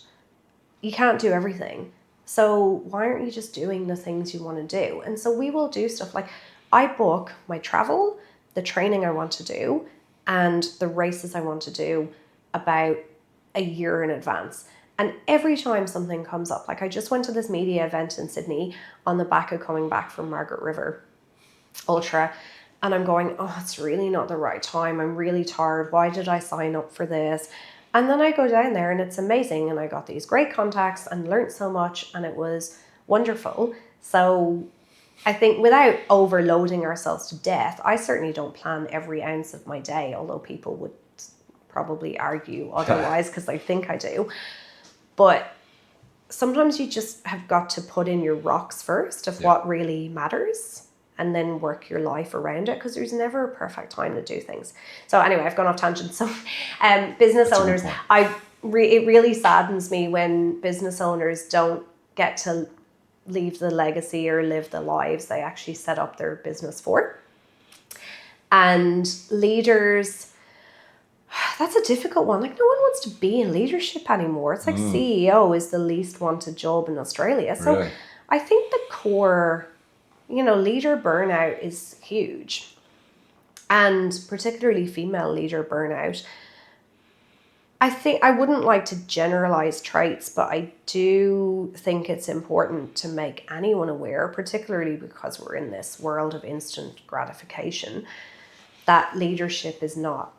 You can't do everything. So why aren't you just doing the things you want to do? And so we will do stuff like, I book my travel, the training I want to do, and the races I want to do about a year in advance. And every time something comes up, like I just went to this media event in Sydney on the back of coming back from Margaret River Ultra, and I'm going, oh, it's really not the right time. I'm really tired. Why did I sign up for this? And then I go down there and it's amazing. And I got these great contacts and learned so much, and it was wonderful. So I think without overloading ourselves to death, I certainly don't plan every ounce of my day, although people would probably argue otherwise because they think I do. But sometimes you just have got to put in your rocks first of what really matters, and then work your life around it, because there's never a perfect time to do things. So anyway, I've gone off tangent. So business owners, it really saddens me when business owners don't get to leave the legacy or live the lives they actually set up their business for. And leaders, that's a difficult one. Like, no one wants to be in leadership anymore. It's like CEO is the least wanted job in Australia. So really? I think the core, you know, leader burnout is huge, and particularly female leader burnout. I think I wouldn't like to generalize traits, but I do think it's important to make anyone aware, particularly because we're in this world of instant gratification, that leadership is not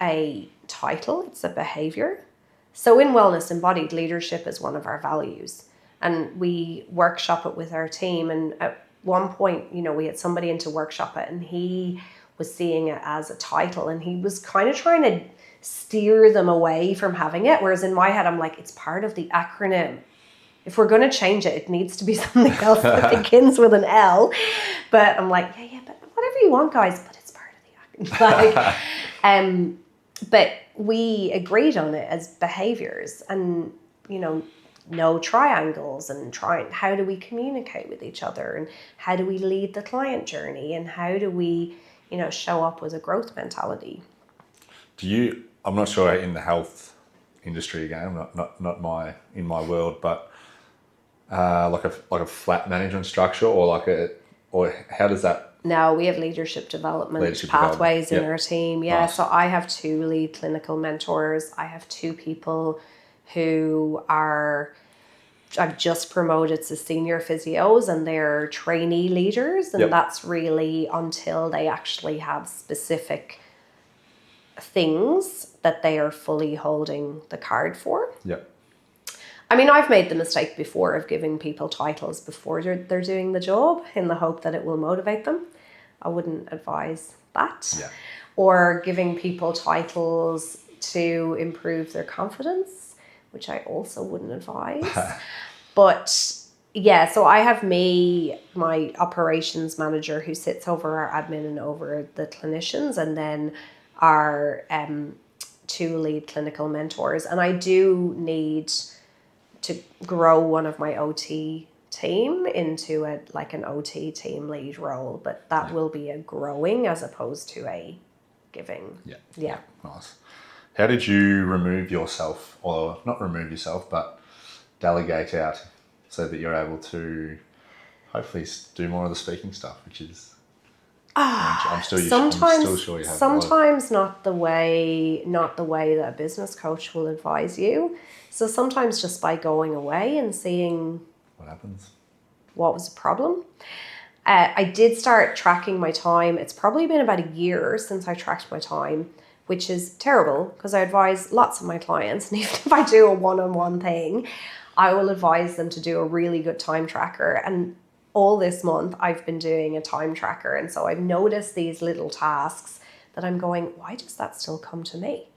a title, it's a behavior. So in Wellness Embodied, leadership is one of our values, and we workshop it with our team. And at one point, you know, we had somebody in to workshop it, and he was seeing it as a title, and he was kind of trying to steer them away from having it. Whereas in my head, I'm like, it's part of the acronym. If we're going to change it, it needs to be something else that begins with an L. But I'm like, yeah, but whatever you want, guys, but it's part of the acronym. Like, but we agreed on it as behaviors, and, you know, no triangles, and how do we communicate with each other, and how do we lead the client journey, and how do we, you know, show up with a growth mentality. I'm not sure in the health industry again, not in my world, but like a flat management structure, or how does that? No, we have leadership development pathways in our team. Yeah, nice. So I have 2 lead clinical mentors. I have 2 people who I've just promoted to senior physios, and they're trainee leaders, and that's really until they actually have specific things that they are fully holding the card for. Yep. I mean, I've made the mistake before of giving people titles before they're doing the job in the hope that it will motivate them. I wouldn't advise that. Yeah. Or giving people titles to improve their confidence, which I also wouldn't advise. But yeah, so I have my operations manager, who sits over our admin and over the clinicians, and then our 2 lead clinical mentors, and I do need to grow one of my OT team into an OT team lead role, but that will be a growing as opposed to a giving. Yeah. Nice. How did you remove yourself, or not remove yourself, but delegate out so that you're able to hopefully do more of the speaking stuff, which is I'm still sure you have sometimes not the way that a business coach will advise you. So sometimes just by going away and seeing what happens, what was the problem. I did start tracking my time. It's probably been about a year since I tracked my time, which is terrible because I advise lots of my clients, and even if I do a one-on-one thing, I will advise them to do a really good time tracker. And all this month I've been doing a time tracker, and so I've noticed these little tasks that I'm going, why does that still come to me?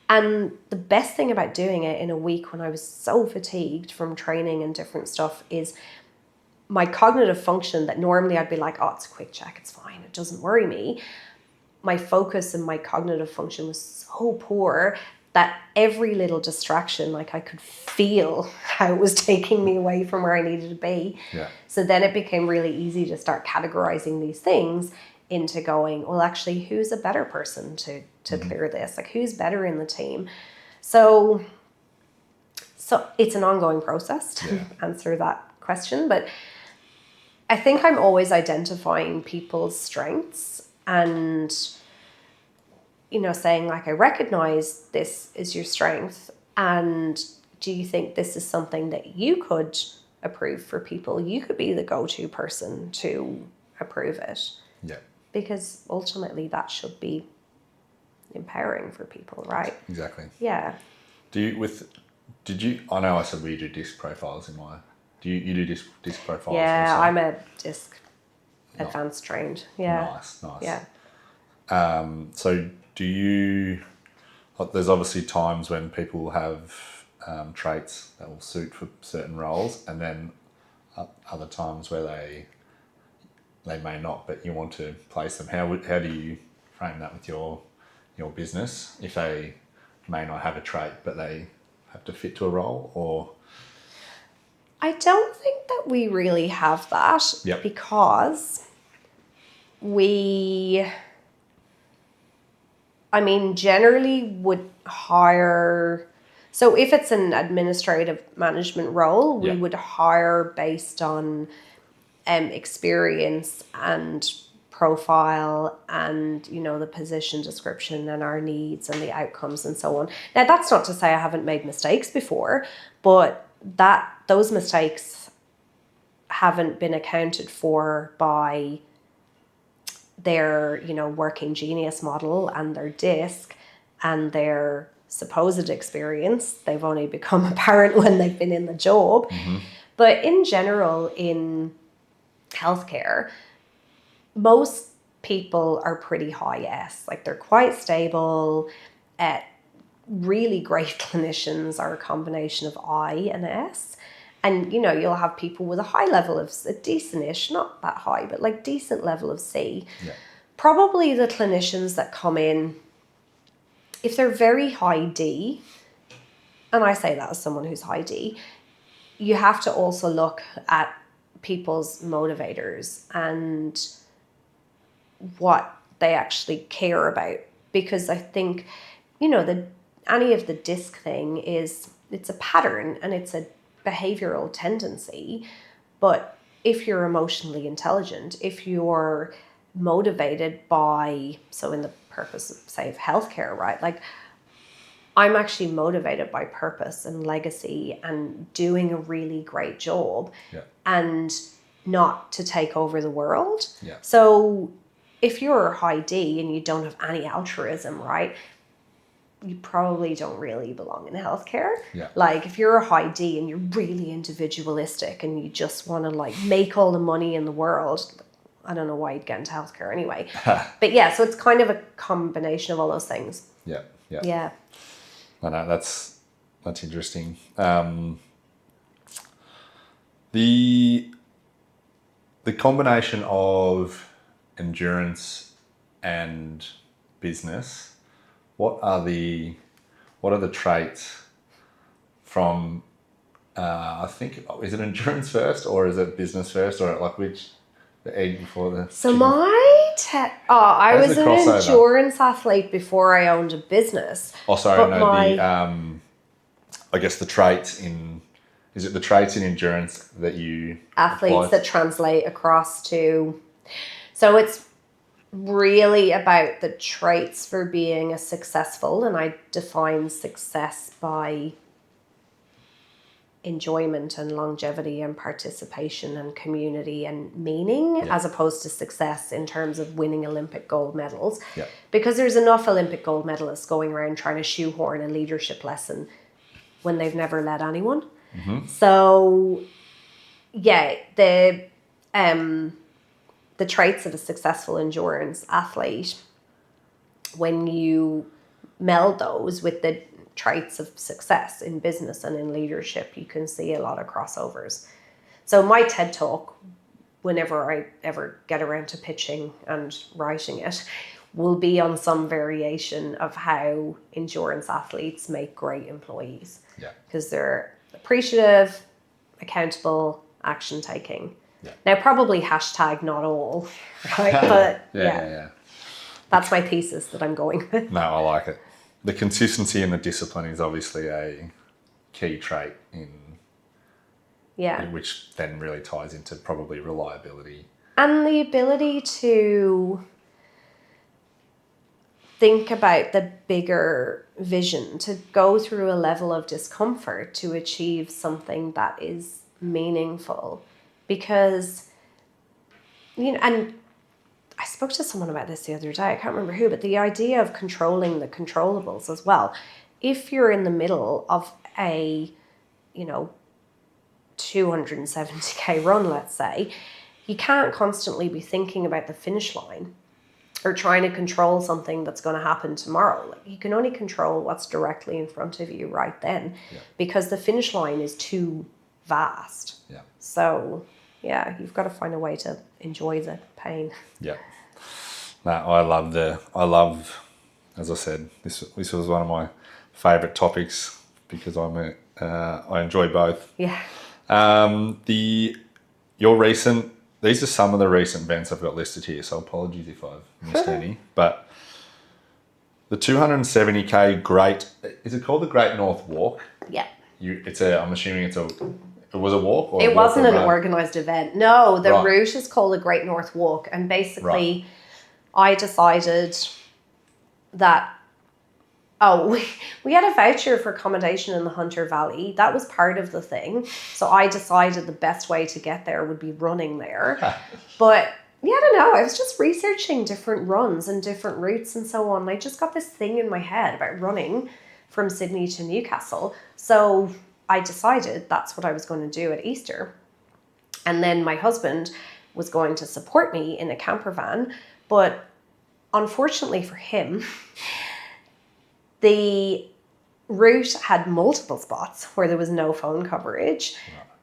And the best thing about doing it in a week when I was so fatigued from training and different stuff is my cognitive function that normally I'd be like, oh, it's a quick check, it's fine, it doesn't worry me. My focus and my cognitive function was so poor that every little distraction, like I could feel how it was taking me away from where I needed to be. Yeah. So then it became really easy to start categorizing these things into going, well, actually, who's a better person to clear this? Like, who's better in the team? So it's an ongoing process to answer that question. But I think I'm always identifying people's strengths and, saying like, I recognize this is your strength. And do you think this is something that you could approve for people? You could be the go-to person to approve it. Yeah. Because ultimately that should be empowering for people, right? Exactly. Yeah. I know I said we do disc profiles in my, do you do disc profiles? Yeah, also? I'm a disc advanced trained. Yeah. Nice. Yeah. So there's obviously times when people have traits that will suit for certain roles, and then other times where they may not, but you want to place them. How do you frame that with your business if they may not have a trait but they have to fit to a role? Or I don't think that we really have that. Yep. Because generally would hire. So if it's an administrative management role, we would hire based on experience and profile and, the position description and our needs and the outcomes and so on. Now, that's not to say I haven't made mistakes before, but those mistakes haven't been accounted for by their, working genius model and their disc and their supposed experience. They've only become apparent when they've been in the job. Mm-hmm. But in general, in healthcare, most people are pretty high S. Like, they're quite stable. Really great clinicians are a combination of I and S. And, you'll have people with a high level of a decent-ish, not that high, but like decent level of C. Yeah. Probably the clinicians that come in, if they're very high D, and I say that as someone who's high D, you have to also look at people's motivators and what they actually care about. Because I think, any of the disc thing it's a pattern and it's a behavioral tendency. But if you're emotionally intelligent, if you're motivated by, so in the purpose of, say, of healthcare, right? Like, I'm actually motivated by purpose and legacy and doing a really great job and not to take over the world. Yeah. So if you're high D and you don't have any altruism, right, you probably don't really belong in healthcare. Yeah. Like, if you're a high D and you're really individualistic and you just want to like make all the money in the world, I don't know why you'd get into healthcare anyway. But yeah, so it's kind of a combination of all those things. Yeah. Yeah. I know, that's interesting. The combination of endurance and business, what are the traits from, I think, is it endurance first or is it business first, or like which, the egg before the So chicken? I How's was the an crossover? endurance athlete before I owned a business. Oh, sorry, But I guess the traits in, is it the traits in endurance that you athletes apply? that translate across to, so it's really about the traits for being a successful, and I define success by enjoyment and longevity and participation and community and meaning, Yeah. as opposed to success in terms of winning Olympic gold medals. Yeah. Because there's enough Olympic gold medalists going around trying to shoehorn a leadership lesson when they've never led anyone. Mm-hmm. So yeah, the traits of a successful endurance athlete, when you meld those with the traits of success in business and in leadership, you can see a lot of crossovers. So my TED Talk, whenever I ever get around to pitching and writing it, will be on some variation of how endurance athletes make great employees. Yeah. Because they're appreciative, accountable, action taking. Yeah. Now, probably hashtag not all, right? But yeah. That's my thesis that I'm going with. No, I like it. The consistency and the discipline is obviously a key trait in, which then really ties into probably reliability. And the ability to think about the bigger vision, to go through a level of discomfort to achieve something that is meaningful. Because, and I spoke to someone about this the other day, I can't remember who, but the idea of controlling the controllables as well. If you're in the middle of a, 270k run, let's say, you can't constantly be thinking about the finish line or trying to control something that's going to happen tomorrow. Like, you can only control what's directly in front of you right then, because the finish line is too vast. Yeah. So, you've got to find a way to enjoy the pain. Yeah. No, I love, as I said, this was one of my favourite topics because I enjoy both. Yeah. These are some of the recent events I've got listed here, so apologies if I've missed any. But the 270k Great, is it called the Great North Walk? Yeah. I'm assuming it was a walk? Or it wasn't an organised event. No, the route is called the Great North Walk. And basically, I decided that, we had a voucher for accommodation in the Hunter Valley. That was part of the thing. So I decided the best way to get there would be running there. But I don't know. I was just researching different runs and different routes and so on. And I just got this thing in my head about running from Sydney to Newcastle. So I decided that's what I was going to do at Easter. And then my husband was going to support me in a camper van. But unfortunately for him, the route had multiple spots where there was no phone coverage.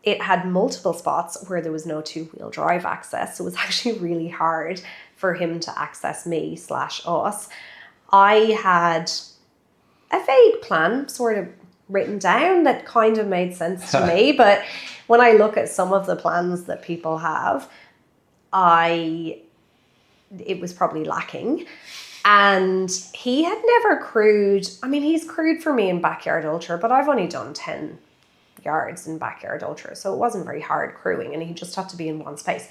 It had multiple spots where there was no two-wheel drive access. So it was actually really hard for him to access me/us. I had a vague plan sort of written down that kind of made sense to me. But when I look at some of the plans that people have, it was probably lacking. And he had never crewed. I mean, he's crewed for me in Backyard Ultra, but I've only done 10 yards in Backyard Ultra. So it wasn't very hard crewing, and he just had to be in one space.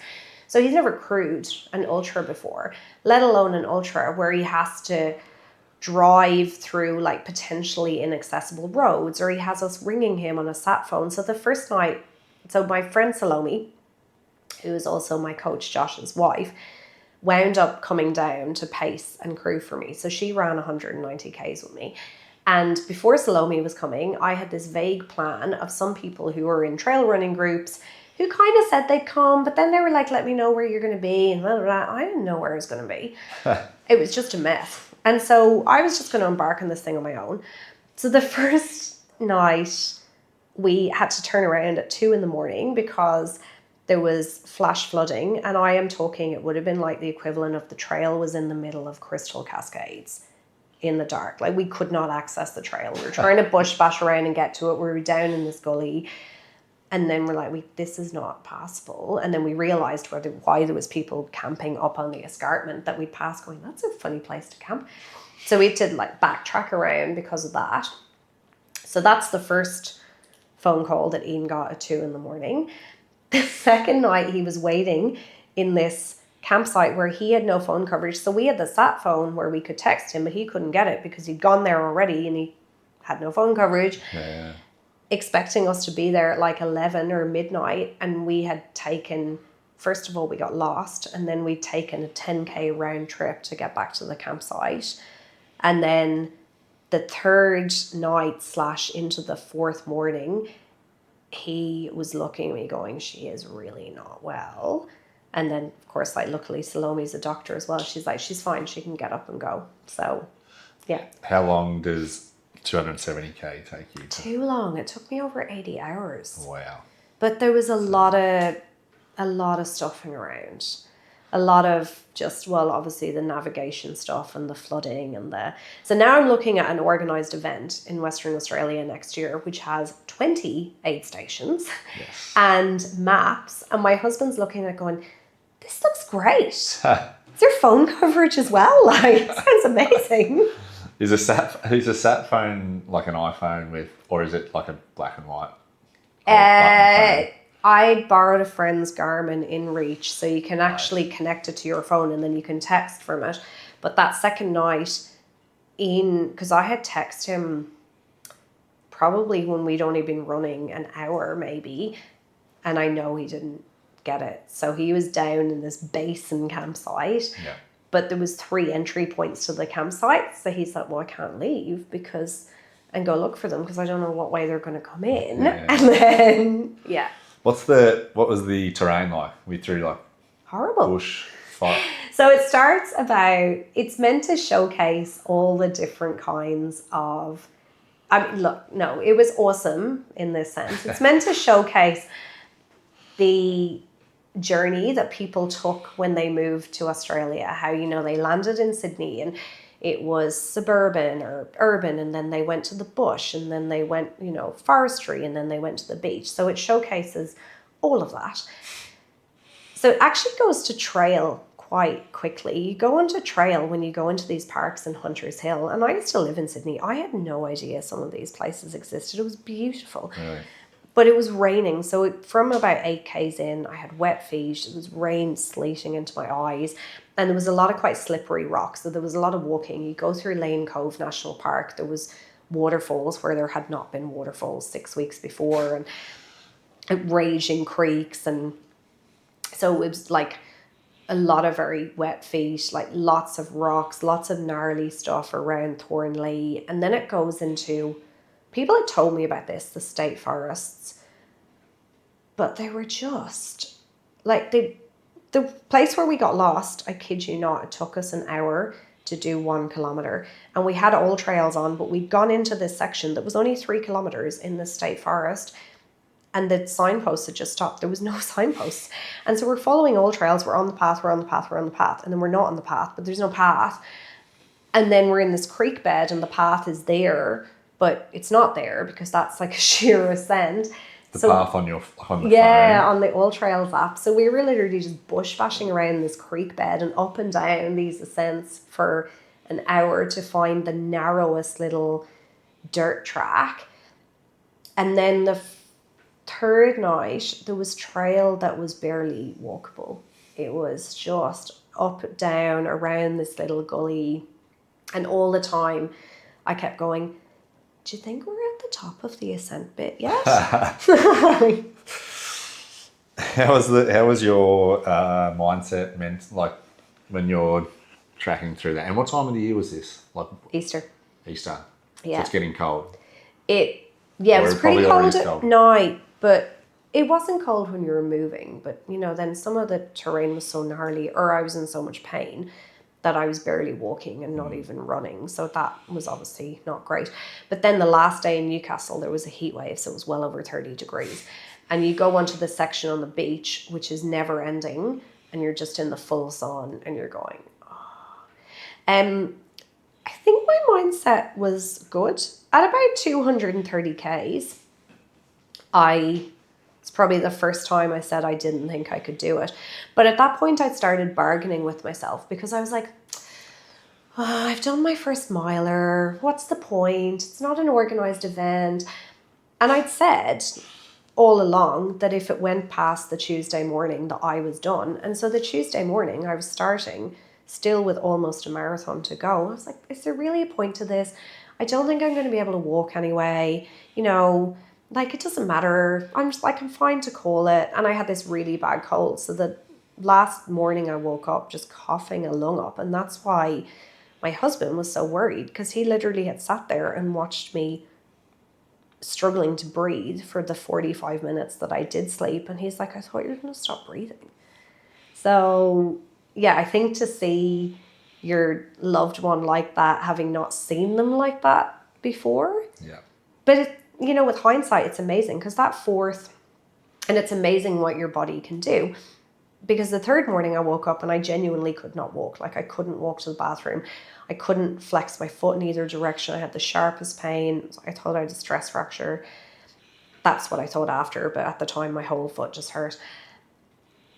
So he's never crewed an ultra before, let alone an ultra where he has to drive through like potentially inaccessible roads, or he has us ringing him on a sat phone. So the first night, so my friend Salome, who is also my coach Josh's wife, wound up coming down to pace and crew for me. So she ran 190Ks with me. And before Salome was coming, I had this vague plan of some people who were in trail running groups who kind of said they'd come, but then they were like, let me know where you're going to be. And blah, blah, blah. I didn't know where I was going to be. It was just a mess. And so I was just going to embark on this thing on my own. So the first night we had to turn around at 2 a.m. because there was flash flooding. And I am talking, it would have been like the equivalent of the trail was in the middle of Crystal Cascades. in the dark. Like, we could not access the trail. We were trying to bush bash around and get to it. We were down in this gully. And then we're like, this is not possible. And then we realized why there was people camping up on the escarpment that we'd passed going, that's a funny place to camp. So we had to like backtrack around because of that. So that's the first phone call that Ian got at 2 a.m. The second night he was waiting in this campsite where he had no phone coverage. So we had the sat phone where we could text him, but he couldn't get it because he'd gone there already and he had no phone coverage. Yeah. Expecting us to be there at like 11 or midnight, and we had taken, first of all, we got lost, and then we'd taken a 10k round trip to get back to the campsite. And then the third night / into the fourth morning, he was looking at me going, she is really not well. And then, of course, like, luckily Salome's a doctor as well. She's like, she's fine, she can get up and go. So, yeah. How long does 270k take you? Too long. It took me over 80 hours. Wow. But there was a lot of stuffing around. A lot of just, well, obviously the navigation stuff and the flooding and so now I'm looking at an organised event in Western Australia next year, which has 20 aid stations and maps. And my husband's looking at it going, this looks great. Is there phone coverage as well? Like, it sounds amazing. Is a sat phone like an iPhone with, or is it like a black and white? I borrowed a friend's Garmin InReach, so you can actually connect it to your phone and then you can text from it. But that second night, because I had texted him probably when we'd only been running an hour maybe, and I know he didn't get it. So he was down in this basin campsite. Yeah. But there was 3 entry points to the campsite. So he said, well, I can't leave and go look for them because I don't know what way they're going to come in. Yeah. And then, yeah. What was the terrain like? We through like horrible bush fight. So it starts it's meant to showcase all the different kinds of, it was awesome in this sense. It's meant to showcase the journey that people took when they moved to Australia, how, they landed in Sydney and it was suburban or urban, and then they went to the bush, and then they went, forestry, and then they went to the beach. So it showcases all of that. So it actually goes to trail quite quickly. You go onto trail when you go into these parks in Hunters Hill, and I used to live in Sydney. I had no idea some of these places existed. It was beautiful. Really? But it was raining, so from about 8k's in, I had wet feet. It was rain sleeting into my eyes, and there was a lot of quite slippery rocks, so there was a lot of walking. You go through Lane Cove National Park, there was waterfalls where there had not been waterfalls 6 weeks before, and raging creeks, and so it was like a lot of very wet feet, like lots of rocks, lots of gnarly stuff around Thornley, and then it goes into... People had told me about this, the state forests, but they were just, like, the place where we got lost, I kid you not, it took us an hour to do 1 kilometre. And we had all trails on, but we'd gone into this section that was only 3 kilometres in the state forest, and the signposts had just stopped. There was no signposts. And so we're following all trails, we're on the path, and then we're not on the path, but there's no path. And then we're in this creek bed, and the path is there, but it's not there because that's like a sheer ascent. The path on the phone? Yeah, on the All Trails app. So we were literally just bush bashing around this creek bed and up and down these ascents for an hour to find the narrowest little dirt track. And then the third night, there was trail that was barely walkable. It was just up, down, around this little gully. And all the time I kept going, do you think we're at the top of the ascent bit yet? How was your mindset meant, like, when you're tracking through that? And what time of the year was this? Like Easter. Yeah. So it's getting cold. It was pretty cold at night, but it wasn't cold when you were moving. But, then some of the terrain was so gnarly, or I was in so much pain that I was barely walking and not even running. So that was obviously not great. But then the last day in Newcastle, there was a heat wave, so it was well over 30 degrees. And you go onto the section on the beach, which is never ending, and you're just in the full sun, and you're going, oh. I think my mindset was good. At about 230 Ks, it's probably the first time I said I didn't think I could do it. But at that point, I'd started bargaining with myself because I was like, oh, I've done my first miler. What's the point? It's not an organised event. And I'd said all along that if it went past the Tuesday morning that I was done. And so the Tuesday morning I was starting still with almost a marathon to go. I was like, is there really a point to this? I don't think I'm going to be able to walk anyway. You know, like, it doesn't matter. I'm just like, I'm fine to call it. And I had this really bad cold. So the last morning I woke up just coughing a lung up. And that's why my husband was so worried, because he literally had sat there and watched me struggling to breathe for the 45 minutes that I did sleep. And he's like, I thought you were going to stop breathing. So yeah, I think to see your loved one like that, having not seen them like that before. Yeah. But it, you know, with hindsight, it's amazing, because that fourth, and it's amazing what your body can do. Because the third morning I woke up and I genuinely could not walk. Like, I couldn't walk to the bathroom. I couldn't flex my foot in either direction. I had the sharpest pain. I thought I had a stress fracture. That's what I thought after. But at the time, my whole foot just hurt.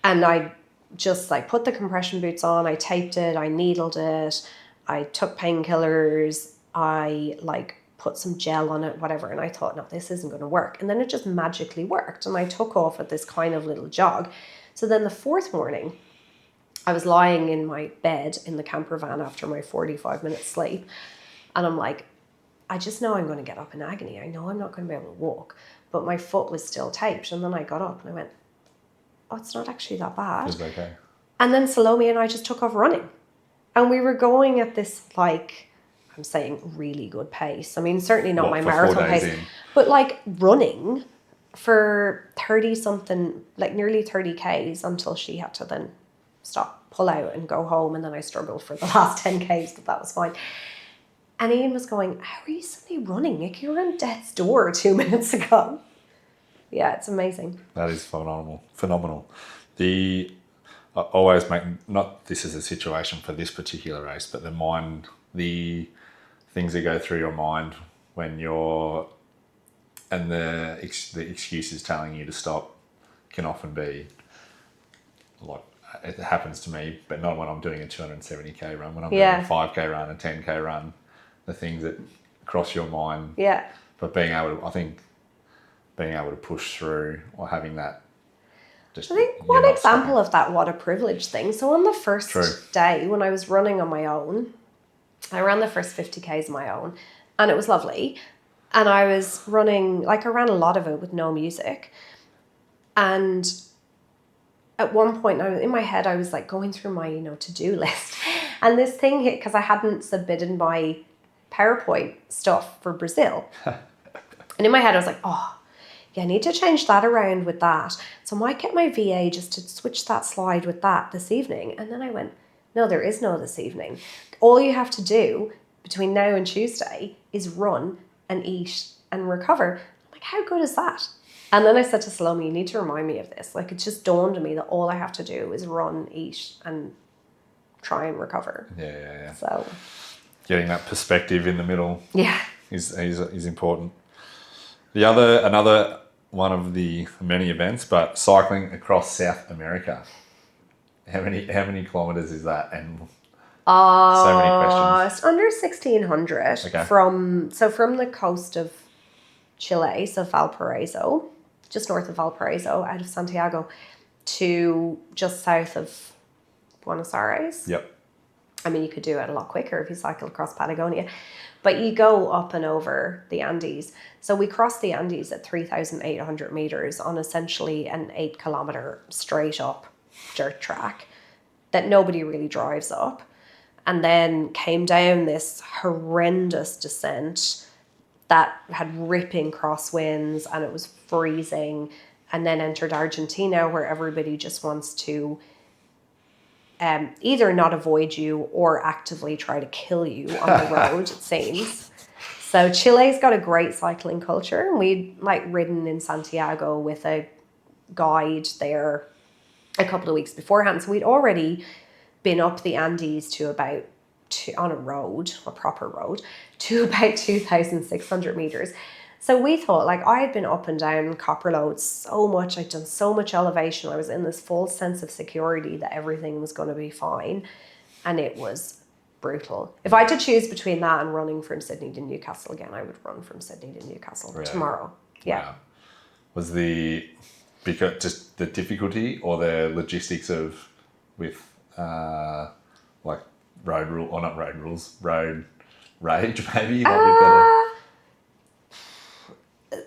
And I just like put the compression boots on. I taped it. I needled it. I took painkillers. I like put some gel on it, whatever. And I thought, no, this isn't going to work. And then it just magically worked. And I took off at this kind of little jog. So then the fourth morning, I was lying in my bed in the camper van after my 45-minute sleep. And I'm like, I just know I'm going to get up in agony. I know I'm not going to be able to walk. But my foot was still taped. And then I got up and I went, oh, it's not actually that bad. It's okay. And then Salome and I just took off running. And we were going at this, like, I'm saying really good pace. I mean, certainly not my marathon pace. But like running for 30 something, like nearly 30 Ks, until she had to then stop, pull out and go home. And then I struggled for the last 10 Ks, but that was fine. And Ian was going, how are you suddenly running? Like, you were on death's door 2 minutes ago. Yeah, it's amazing. That is phenomenal. I always make, not this is a situation for this particular race, but the things that go through your mind when you're, and the excuses telling you to stop can often be, like, it happens to me, but not when I'm doing a 270k run. When I'm doing a 5k run, a 10k run, the things that cross your mind. Yeah. But being able to push through, or having that. Just, I think one example of that, what a privilege thing. So on the first day when I was running on my own, I ran the first 50Ks on my own, and it was lovely. And I was running, like, I ran a lot of it with no music. And at one point, in my head, I was like going through my, to-do list. And this thing hit, because I hadn't submitted my PowerPoint stuff for Brazil. And in my head, I was like, oh, yeah, I need to change that around with that. So I might get my VA just to switch that slide with that this evening. And then I went, no, there is no this evening. All you have to do between now and Tuesday is run and eat and recover. I'm like, how good is that? And then I said to Salome, you need to remind me of this. Like, it just dawned on me that all I have to do is run, eat, and try and recover. Yeah. So getting that perspective in the middle is important. Another one of the many events, but cycling across South America. How many kilometers is that? And so many questions. It's under 1,600 from the coast of Chile, so Valparaiso, just north of Valparaiso, out of Santiago, to just south of Buenos Aires. Yep. I mean, you could do it a lot quicker if you cycle across Patagonia, but you go up and over the Andes. So we crossed the Andes at 3,800 meters on essentially an 8-kilometer straight up dirt track that nobody really drives up, and then came down this horrendous descent that had ripping crosswinds, and it was freezing, and then entered Argentina, where everybody just wants to either not avoid you or actively try to kill you on the road, it seems. So Chile's got a great cycling culture, and we'd ridden in Santiago with a guide there a couple of weeks beforehand. So we'd already been up the Andes to about on a road, a proper road, to about 2,600 meters. So we thought, like, I had been up and down Copperload so much. I'd done so much elevation. I was in this false sense of security that everything was going to be fine. And it was brutal. If I had to choose between that and running from Sydney to Newcastle again, I would run from Sydney to Newcastle tomorrow. Yeah. Wow. Was because just the difficulty or the logistics of with like road rage maybe?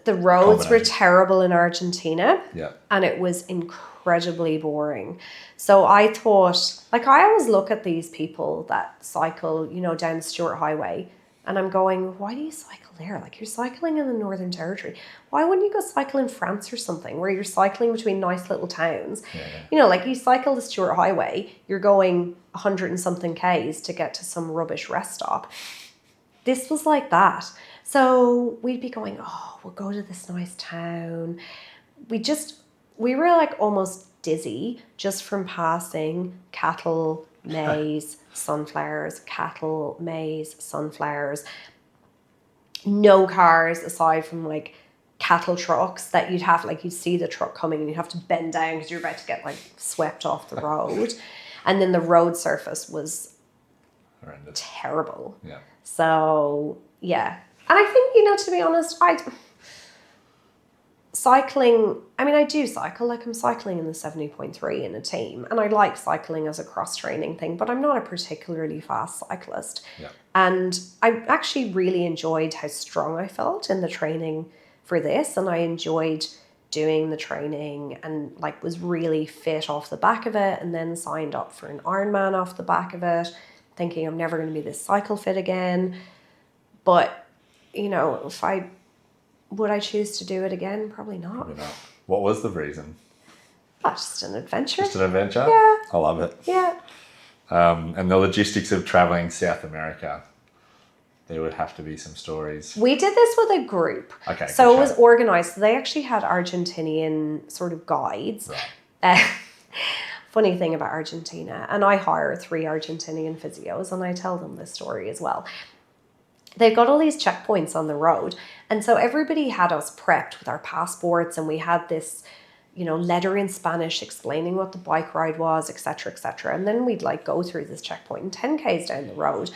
The roads were terrible in Argentina. Yeah. And it was incredibly boring. So I thought, like, I always look at these people that cycle, you know, down the Stuart Highway, and I'm going, why do you cycle there? Like, you're cycling in the Northern Territory. Why wouldn't you go cycle in France or something where you're cycling between nice little towns? Yeah. You know, like, you cycle the Stuart Highway, you're going 100 and something Ks to get to some rubbish rest stop. This was like that. So we'd be going, oh, we'll go to this nice town. We were like almost dizzy just from passing cattle, maize, sunflowers, cattle, maize, sunflowers. No cars aside from like cattle trucks that you'd have, like, you'd see the truck coming and you'd have to bend down because you're about to get like swept off the road. And then the road surface was horrendous. Terrible. Yeah. So, yeah. And I think, you know, to be honest, cycling, I mean, I do cycle, like I'm cycling in the 70.3 in a team, and I like cycling as a cross-training thing, but I'm not a particularly fast cyclist. Yeah. And I actually really enjoyed how strong I felt in the training for this, and I enjoyed doing the training and like was really fit off the back of it, and then signed up for an Ironman off the back of it, thinking I'm never going to be this cycle fit again. But, you know, would I choose to do it again? Probably not. Probably not. What was the reason? Oh, just an adventure. Just an adventure? Yeah. I love it. Yeah. And the logistics of traveling South America, there would have to be some stories. We did this with a group. Okay. So it was organised. So they actually had Argentinian sort of guides. Right. Funny thing about Argentina, and I hire 3 Argentinian physios, and I tell them this story as well. They've got all these checkpoints on the road. And so everybody had us prepped with our passports, and we had this, you know, letter in Spanish explaining what the bike ride was, etc., etc. And then we'd like go through this checkpoint, and 10 Ks down the road,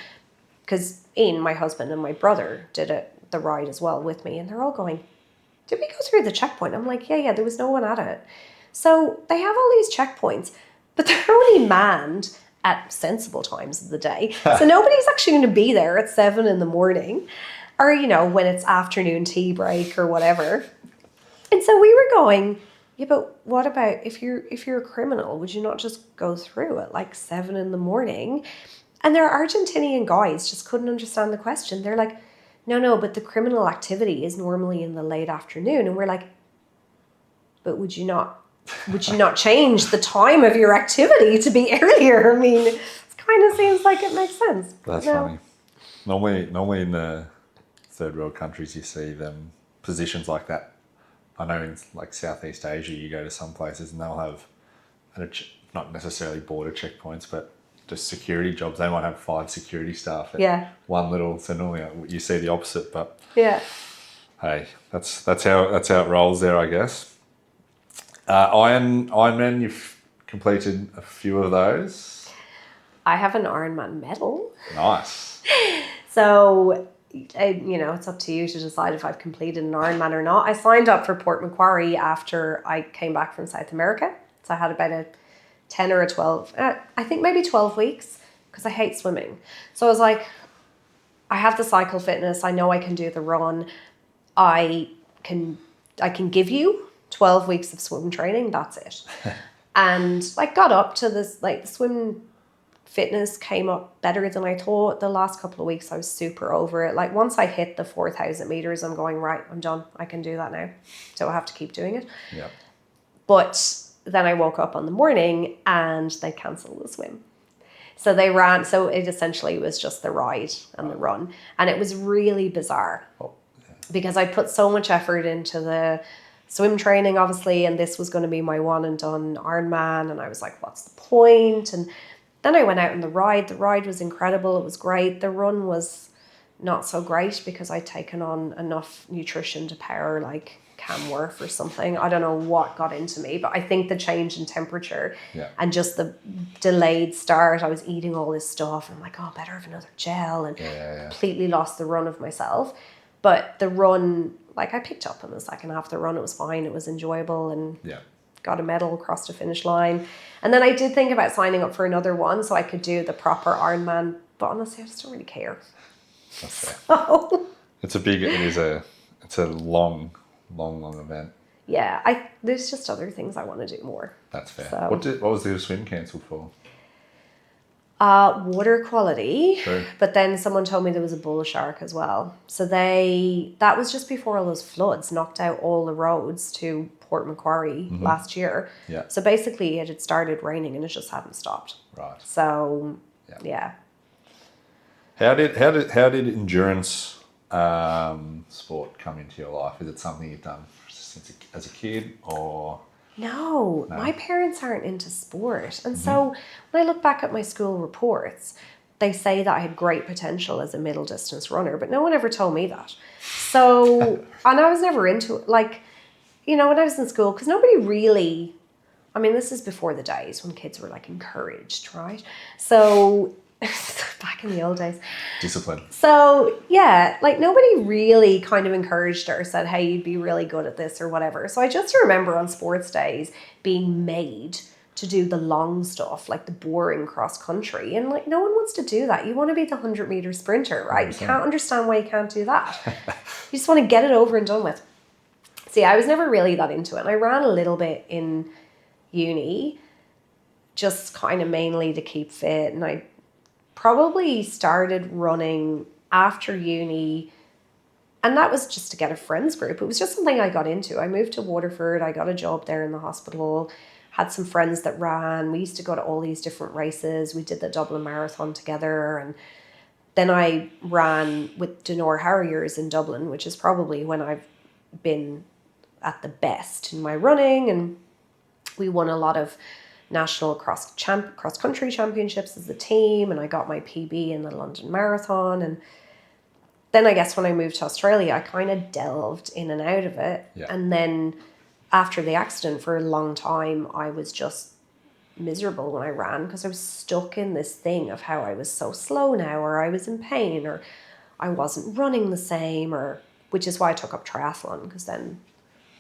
because Ian, my husband, and my brother did the ride as well with me. And they're all going, did we go through the checkpoint? I'm like, yeah, there was no one at it. So they have all these checkpoints, but they're only manned at sensible times of the day. So nobody's actually going to be there at 7 a.m, or, you know, when it's afternoon tea break or whatever. And so we were going, yeah, but what about if you're a criminal, would you not just go through at like 7 a.m? And their Argentinian guys just couldn't understand the question. They're like, no, but the criminal activity is normally in the late afternoon. And we're like, but would you not change the time of your activity to be earlier? I mean, it kind of seems like it makes sense. That's funny. Normally in the third world countries, you see them positions like that. I know in like Southeast Asia, you go to some places and they'll have, not necessarily border checkpoints, but just security jobs. They might have 5 security staff at one little. So normally you see the opposite, but yeah. Hey, that's how it rolls there, I guess. Ironman, you've completed a few of those. I have an Ironman medal. Nice. So, you know, it's up to you to decide if I've completed an Ironman or not. I signed up for Port Macquarie after I came back from South America. So I had about a 10 or a 12, I think maybe 12 weeks, because I hate swimming. So I was like, I have the cycle fitness. I know I can do the run. I can give you 12 weeks of swim training, that's it. And like got up to this, like the swim fitness came up better than I thought. The last couple of weeks I was super over it. Like once I hit the 4,000 meters, I'm going, right, I'm done. I can do that now. So I have to keep doing it. Yeah. But then I woke up on the morning and they cancelled the swim. So they ran, so it essentially was just the ride and the run. And it was really bizarre because I put so much effort into the swim training, obviously, and this was going to be my one and done Ironman. And I was like, what's the point? And Then I went out on the ride. The ride was incredible. It was great. The run was not so great because I'd taken on enough nutrition to power like Camworth or something. I don't know what got into me, but I think the change in temperature and just the delayed start, I was eating all this stuff and I'm like, oh, better have another gel, and completely lost the run of myself. But the run, like, I picked up in the second half of the run. It was fine. It was enjoyable, and got a medal, crossed the finish line. And then I did think about signing up for another one so I could do the proper Ironman, but honestly, I just don't really care. That's fair. So, It's a long event. yeah, there's just other things I want to do more. That's fair. So, What was the swim cancelled for? water quality. True. But then someone told me there was a bull shark as well. So that was just before all those floods knocked out all the roads to Port Macquarie last year. Yeah. So basically it had started raining and it just hadn't stopped. Right. So yeah. How did endurance sport come into your life? Is it something you've done since as a kid, or? No, my parents aren't into sport. And so when I look back at my school reports, they say that I had great potential as a middle distance runner, but no one ever told me that. So, and I was never into it. Like, you know, when I was in school, because nobody really, I mean, this is before the days when kids were like encouraged, right? So, back in the old days. Discipline. So, yeah, like nobody really kind of encouraged her or said, hey, you'd be really good at this or whatever. So I just remember on sports days being made to do the long stuff, like the boring cross country. And like, no one wants to do that. You want to be the 100-meter sprinter, right? 100%. You can't understand why you can't do that. You just want to get it over and done with. So yeah, I was never really that into it. And I ran a little bit in uni, just kind of mainly to keep fit. And I probably started running after uni, and that was just to get a friends group. It was just something I got into. I moved to Waterford. I got a job there in the hospital, had some friends that ran. We used to go to all these different races. We did the Dublin Marathon together, and then I ran with Denore Harriers in Dublin, which is probably when I've been at the best in my running, and we won a lot of national cross country championships as a team, and I got my PB in the London Marathon. And then I guess when I moved to Australia, I kind of delved in and out of it. And then after the accident, for a long time, I was just miserable when I ran because I was stuck in this thing of how I was so slow now, or I was in pain, or I wasn't running the same, or which is why I took up triathlon, because then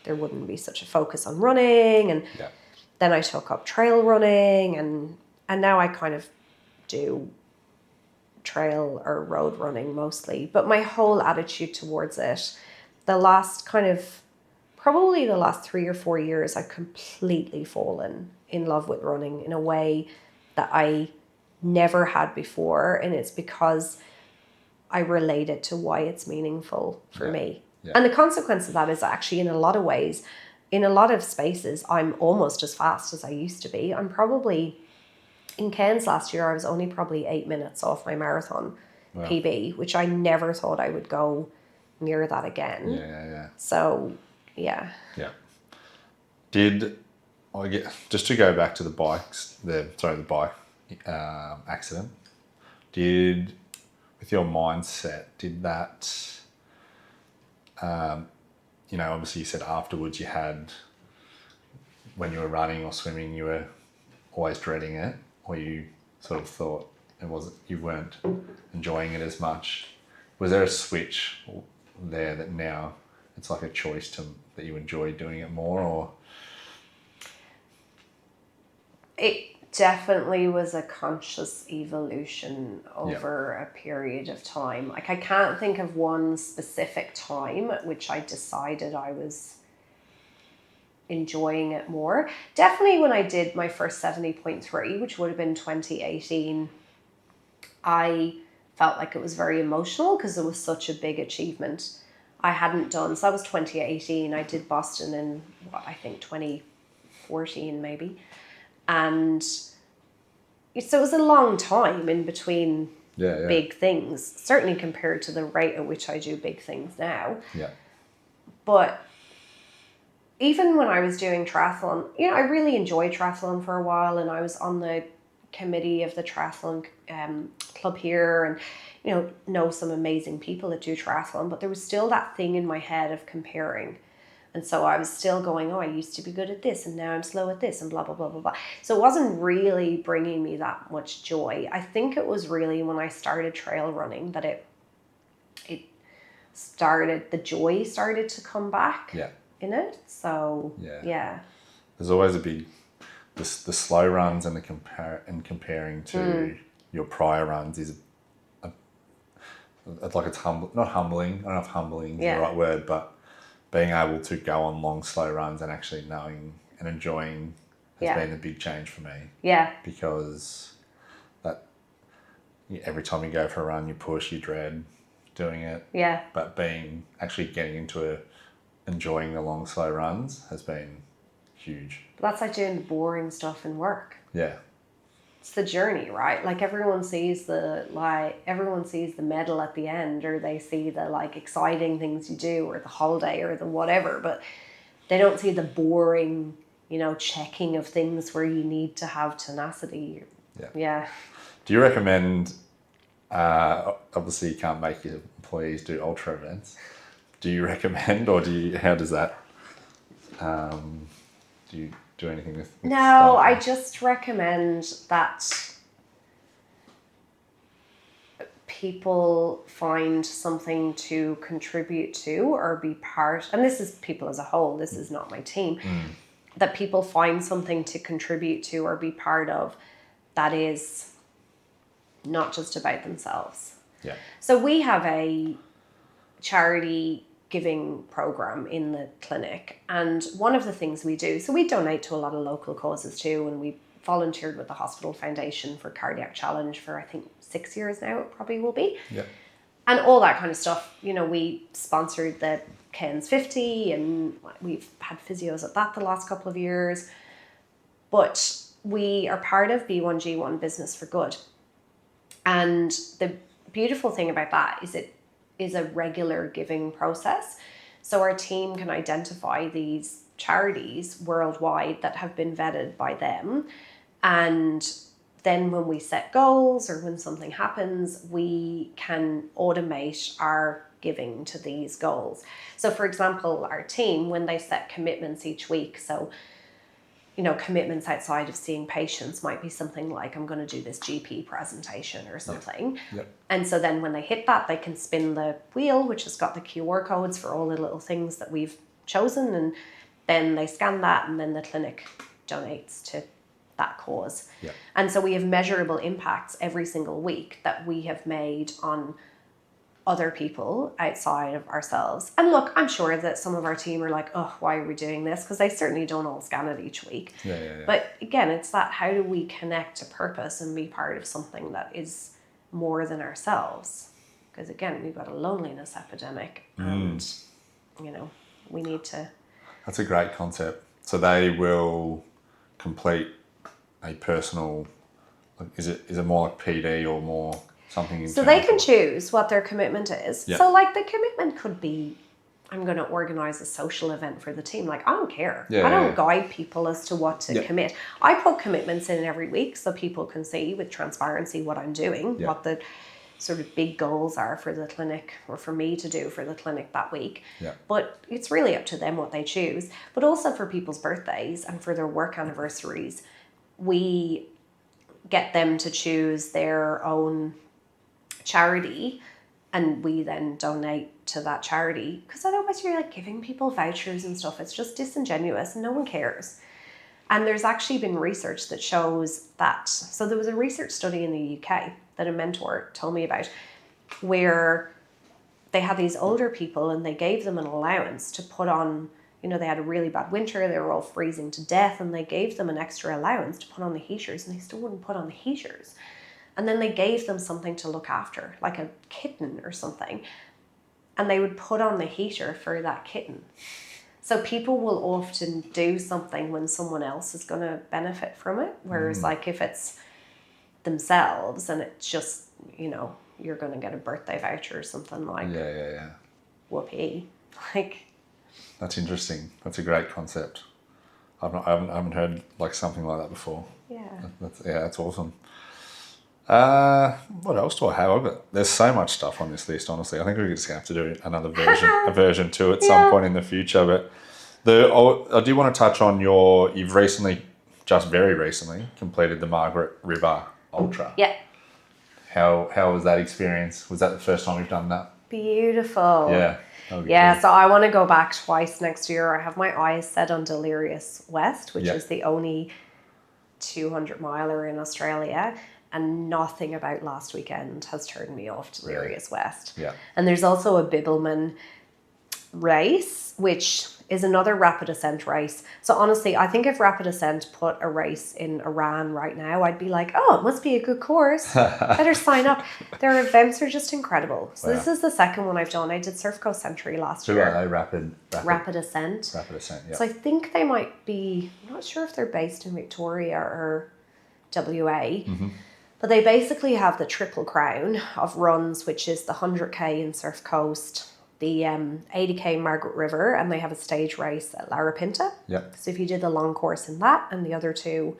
there wouldn't be such a focus on running. And then I took up trail running, and now I kind of do trail or road running mostly. But my whole attitude towards it, probably the last 3 or 4 years, I've completely fallen in love with running in a way that I never had before. And it's because I relate it to why it's meaningful for me. And the consequence of that is actually, in a lot of ways, in a lot of spaces, I'm almost as fast as I used to be. I'm probably, in Cairns last year, I was only probably 8 minutes off my marathon PB, which I never thought I would go near that again. So, yeah. Just to go back to the bike accident, with your mindset, did that, obviously you said afterwards when you were running or swimming, you were always dreading it, or you sort of thought you weren't enjoying it as much. Was there a switch there that now it's like a choice that you enjoy doing it more, or? It definitely was a conscious evolution over a period of time. Like, I can't think of one specific time at which I decided I was enjoying it more. Definitely when I did my first 70.3, which would have been 2018, I felt like it was very emotional because it was such a big achievement. I hadn't done, so that was 2018. I did Boston in, I think 2014 maybe. And so it was a long time in between big things, certainly compared to the rate at which I do big things now. But even when I was doing triathlon, I really enjoyed triathlon for a while, and I was on the committee of the triathlon club here, and know some amazing people that do triathlon, but there was still that thing in my head of comparing. And so I was still going, I used to be good at this and now I'm slow at this and blah, blah, blah, blah, blah. So it wasn't really bringing me that much joy. I think it was really when I started trail running that it started, the joy started to come back in it. So, yeah. There's always the slow runs and comparing to your prior runs is like it's not humbling. I don't know if humbling is the right word, but being able to go on long, slow runs and actually knowing and enjoying has been a big change for me. Yeah. Because every time you go for a run, you push, you dread doing it. Yeah. But actually getting into enjoying the long, slow runs has been huge. But that's like doing the boring stuff in work. Yeah. It's the journey, right? Like everyone sees the medal at the end, or they see the exciting things you do, or the holiday, or the whatever, but they don't see the boring, checking of things where you need to have tenacity. Yeah. Do you recommend, obviously you can't make your employees do ultra events. Do you recommend, or how does that, do you do anything with No, staff? I just recommend that people find something to contribute to or be part, and this is people as a whole, this is not my team, that people find something to contribute to or be part of that is not just about themselves. Yeah. So we have a charity giving program in the clinic, and one of the things we do, so we donate to a lot of local causes too, and we volunteered with the Hospital Foundation for Cardiac Challenge for I think 6 years now, it probably will be. Yeah. And all that kind of stuff. We sponsored the Cairns 50 and we've had physios at that the last couple of years. But we are part of B1G1 Business for Good. And the beautiful thing about that is it is a regular giving process. So our team can identify these charities worldwide that have been vetted by them. And then when we set goals or when something happens, we can automate our giving to these goals. So for example, our team, when they set commitments each week, so commitments outside of seeing patients might be something like, I'm going to do this GP presentation or something. Yep. And so then when they hit that, they can spin the wheel, which has got the QR codes for all the little things that we've chosen. And then they scan that, and then the clinic donates to that cause. Yep. And so we have measurable impacts every single week that we have made on other people outside of ourselves. And look, I'm sure that some of our team are like, oh, why are we doing this? Because they certainly don't all scan it each week. Yeah. But again, it's that, how do we connect to purpose and be part of something that is more than ourselves? Because again, we've got a loneliness epidemic and, we need to... That's a great concept. So they will complete a personal, is it more like PD or more something? So they can choose what their commitment is. Yep. So the commitment could be, I'm going to organize a social event for the team. I don't care. I don't guide people as to what to commit. I put commitments in every week so people can see with transparency what I'm doing, what the sort of big goals are for the clinic or for me to do for the clinic that week. But it's really up to them what they choose. But also for people's birthdays and for their work anniversaries, we get them to choose their own charity, and we then donate to that charity, because otherwise you're giving people vouchers and stuff. It's just disingenuous and no one cares. And there's actually been research that shows that. So there was a research study in the UK that a mentor told me about, where they had these older people and they gave them an allowance to put on, they had a really bad winter, they were all freezing to death, and they gave them an extra allowance to put on the heaters, and they still wouldn't put on the heaters. And then they gave them something to look after, like a kitten or something. And they would put on the heater for that kitten. So people will often do something when someone else is going to benefit from it. Whereas if it's themselves and it's just, you're going to get a birthday voucher or something whoopee. That's interesting. That's a great concept. I haven't heard something like that before. Yeah. That's awesome. What else do I have? There's so much stuff on this list, honestly. I think we're just going to have to do another version 2 at some point in the future. But I do want to touch on you've very recently completed the Margaret River Ultra. Yeah. How was that experience? Was that the first time you've done that? Beautiful. Yeah. Yeah, so I want to go back twice next year. I have my eyes set on Delirious West, which is the only 200 miler in Australia, and nothing about last weekend has turned me off Delirious West. Yeah. And there's also a Bibbulmun race, which is another rapid ascent race. So honestly, I think if Rapid Ascent put a race in Iran right now, I'd be like, oh, it must be a good course. Better sign up. Their events are just incredible. So this is the second one I've done. I did Surf Coast Century last year. Who are they? Rapid Ascent. Rapid Ascent, yeah. So I think they might be, I'm not sure if they're based in Victoria or WA, but they basically have the Triple Crown of runs, which is the 100k in Surf Coast, the 80k Margaret River, and they have a stage race at Larapinta. Yep. So if you did the long course in that and the other two,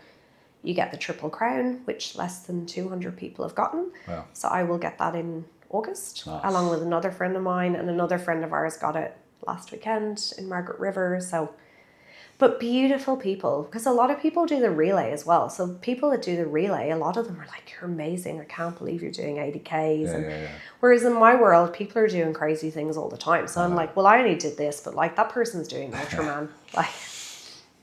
you get the Triple Crown, which less than 200 people have gotten. Wow. So I will get that in August, Nice. along with another friend of mine, and another friend of ours got it last weekend in Margaret River. So, but beautiful people, because a lot of people do the relay as well. So people that do the relay, a lot of them are like, you're amazing. I can't believe you're doing 80Ks. Yeah. Whereas in my world, people are doing crazy things all the time. So I'm like, well, I only did this, but like that person's doing Ultraman. Like,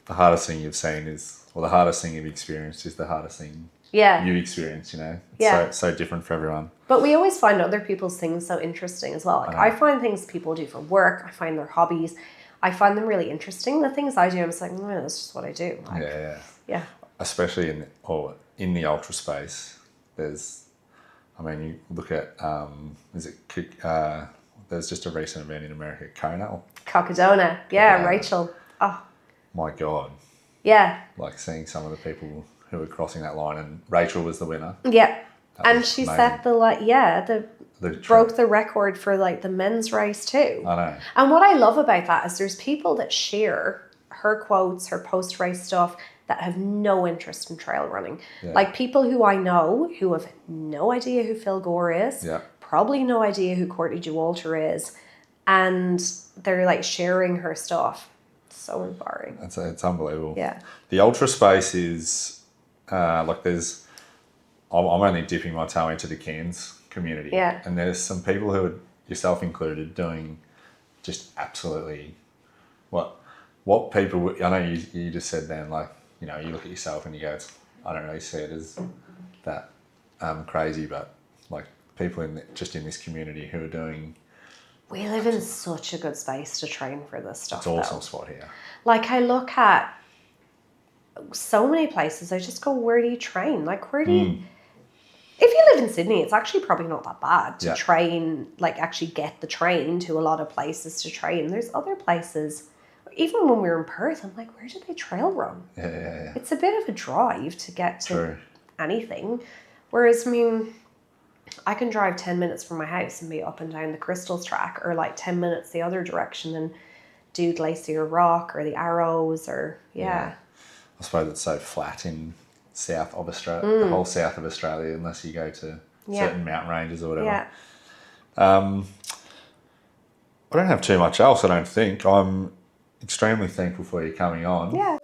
the hardest thing you've seen the hardest thing you've experienced is the hardest thing you experience, It's so different for everyone. But we always find other people's things so interesting as well. Like I find things people do for work, I find their hobbies, I find them really interesting. The things I do, I'm just like, no, that's just what I do. Like, yeah. Especially in the ultra space, you look at, there's just a recent event in America, Kona. Cockadona. Yeah, Rachel. Oh. My God. Yeah. Like seeing some of the people who were crossing that line, and Rachel was the winner. Yeah. And she set broke the record for like the men's race too. I know. And what I love about that is there's people that share her quotes, her post-race stuff that have no interest in trail running. Yeah. Like people who I know who have no idea who Phil Gore is, probably no idea who Courtney Dauwalter is, and they're like sharing her stuff. So empowering. It's unbelievable. Yeah. The ultra space is I'm only dipping my toe into the Cairns community. Yeah. And there's some people who are, yourself included, doing just absolutely what people, I know you just said then, like, you look at yourself and you go, I don't really see it as that crazy, but like people in this community who are doing. We live in such a good space to train for this stuff. It's an awesome spot here. Like I look at so many places, I just go, where do you train? Like where do you... If you live in Sydney, it's actually probably not that bad to train, like actually get the train to a lot of places to train. There's other places, even when we were in Perth, I'm like, where do they trail run? Yeah. It's a bit of a drive to get to anything. Whereas, I can drive 10 minutes from my house and be up and down the Crystals track, or like 10 minutes the other direction and do Glacier Rock or the Arrows or, I suppose it's so flat in south of Australia, the whole south of Australia, unless you go to certain mountain ranges or whatever. Yeah. I don't have too much else, I don't think. I'm extremely thankful for you coming on. Yeah.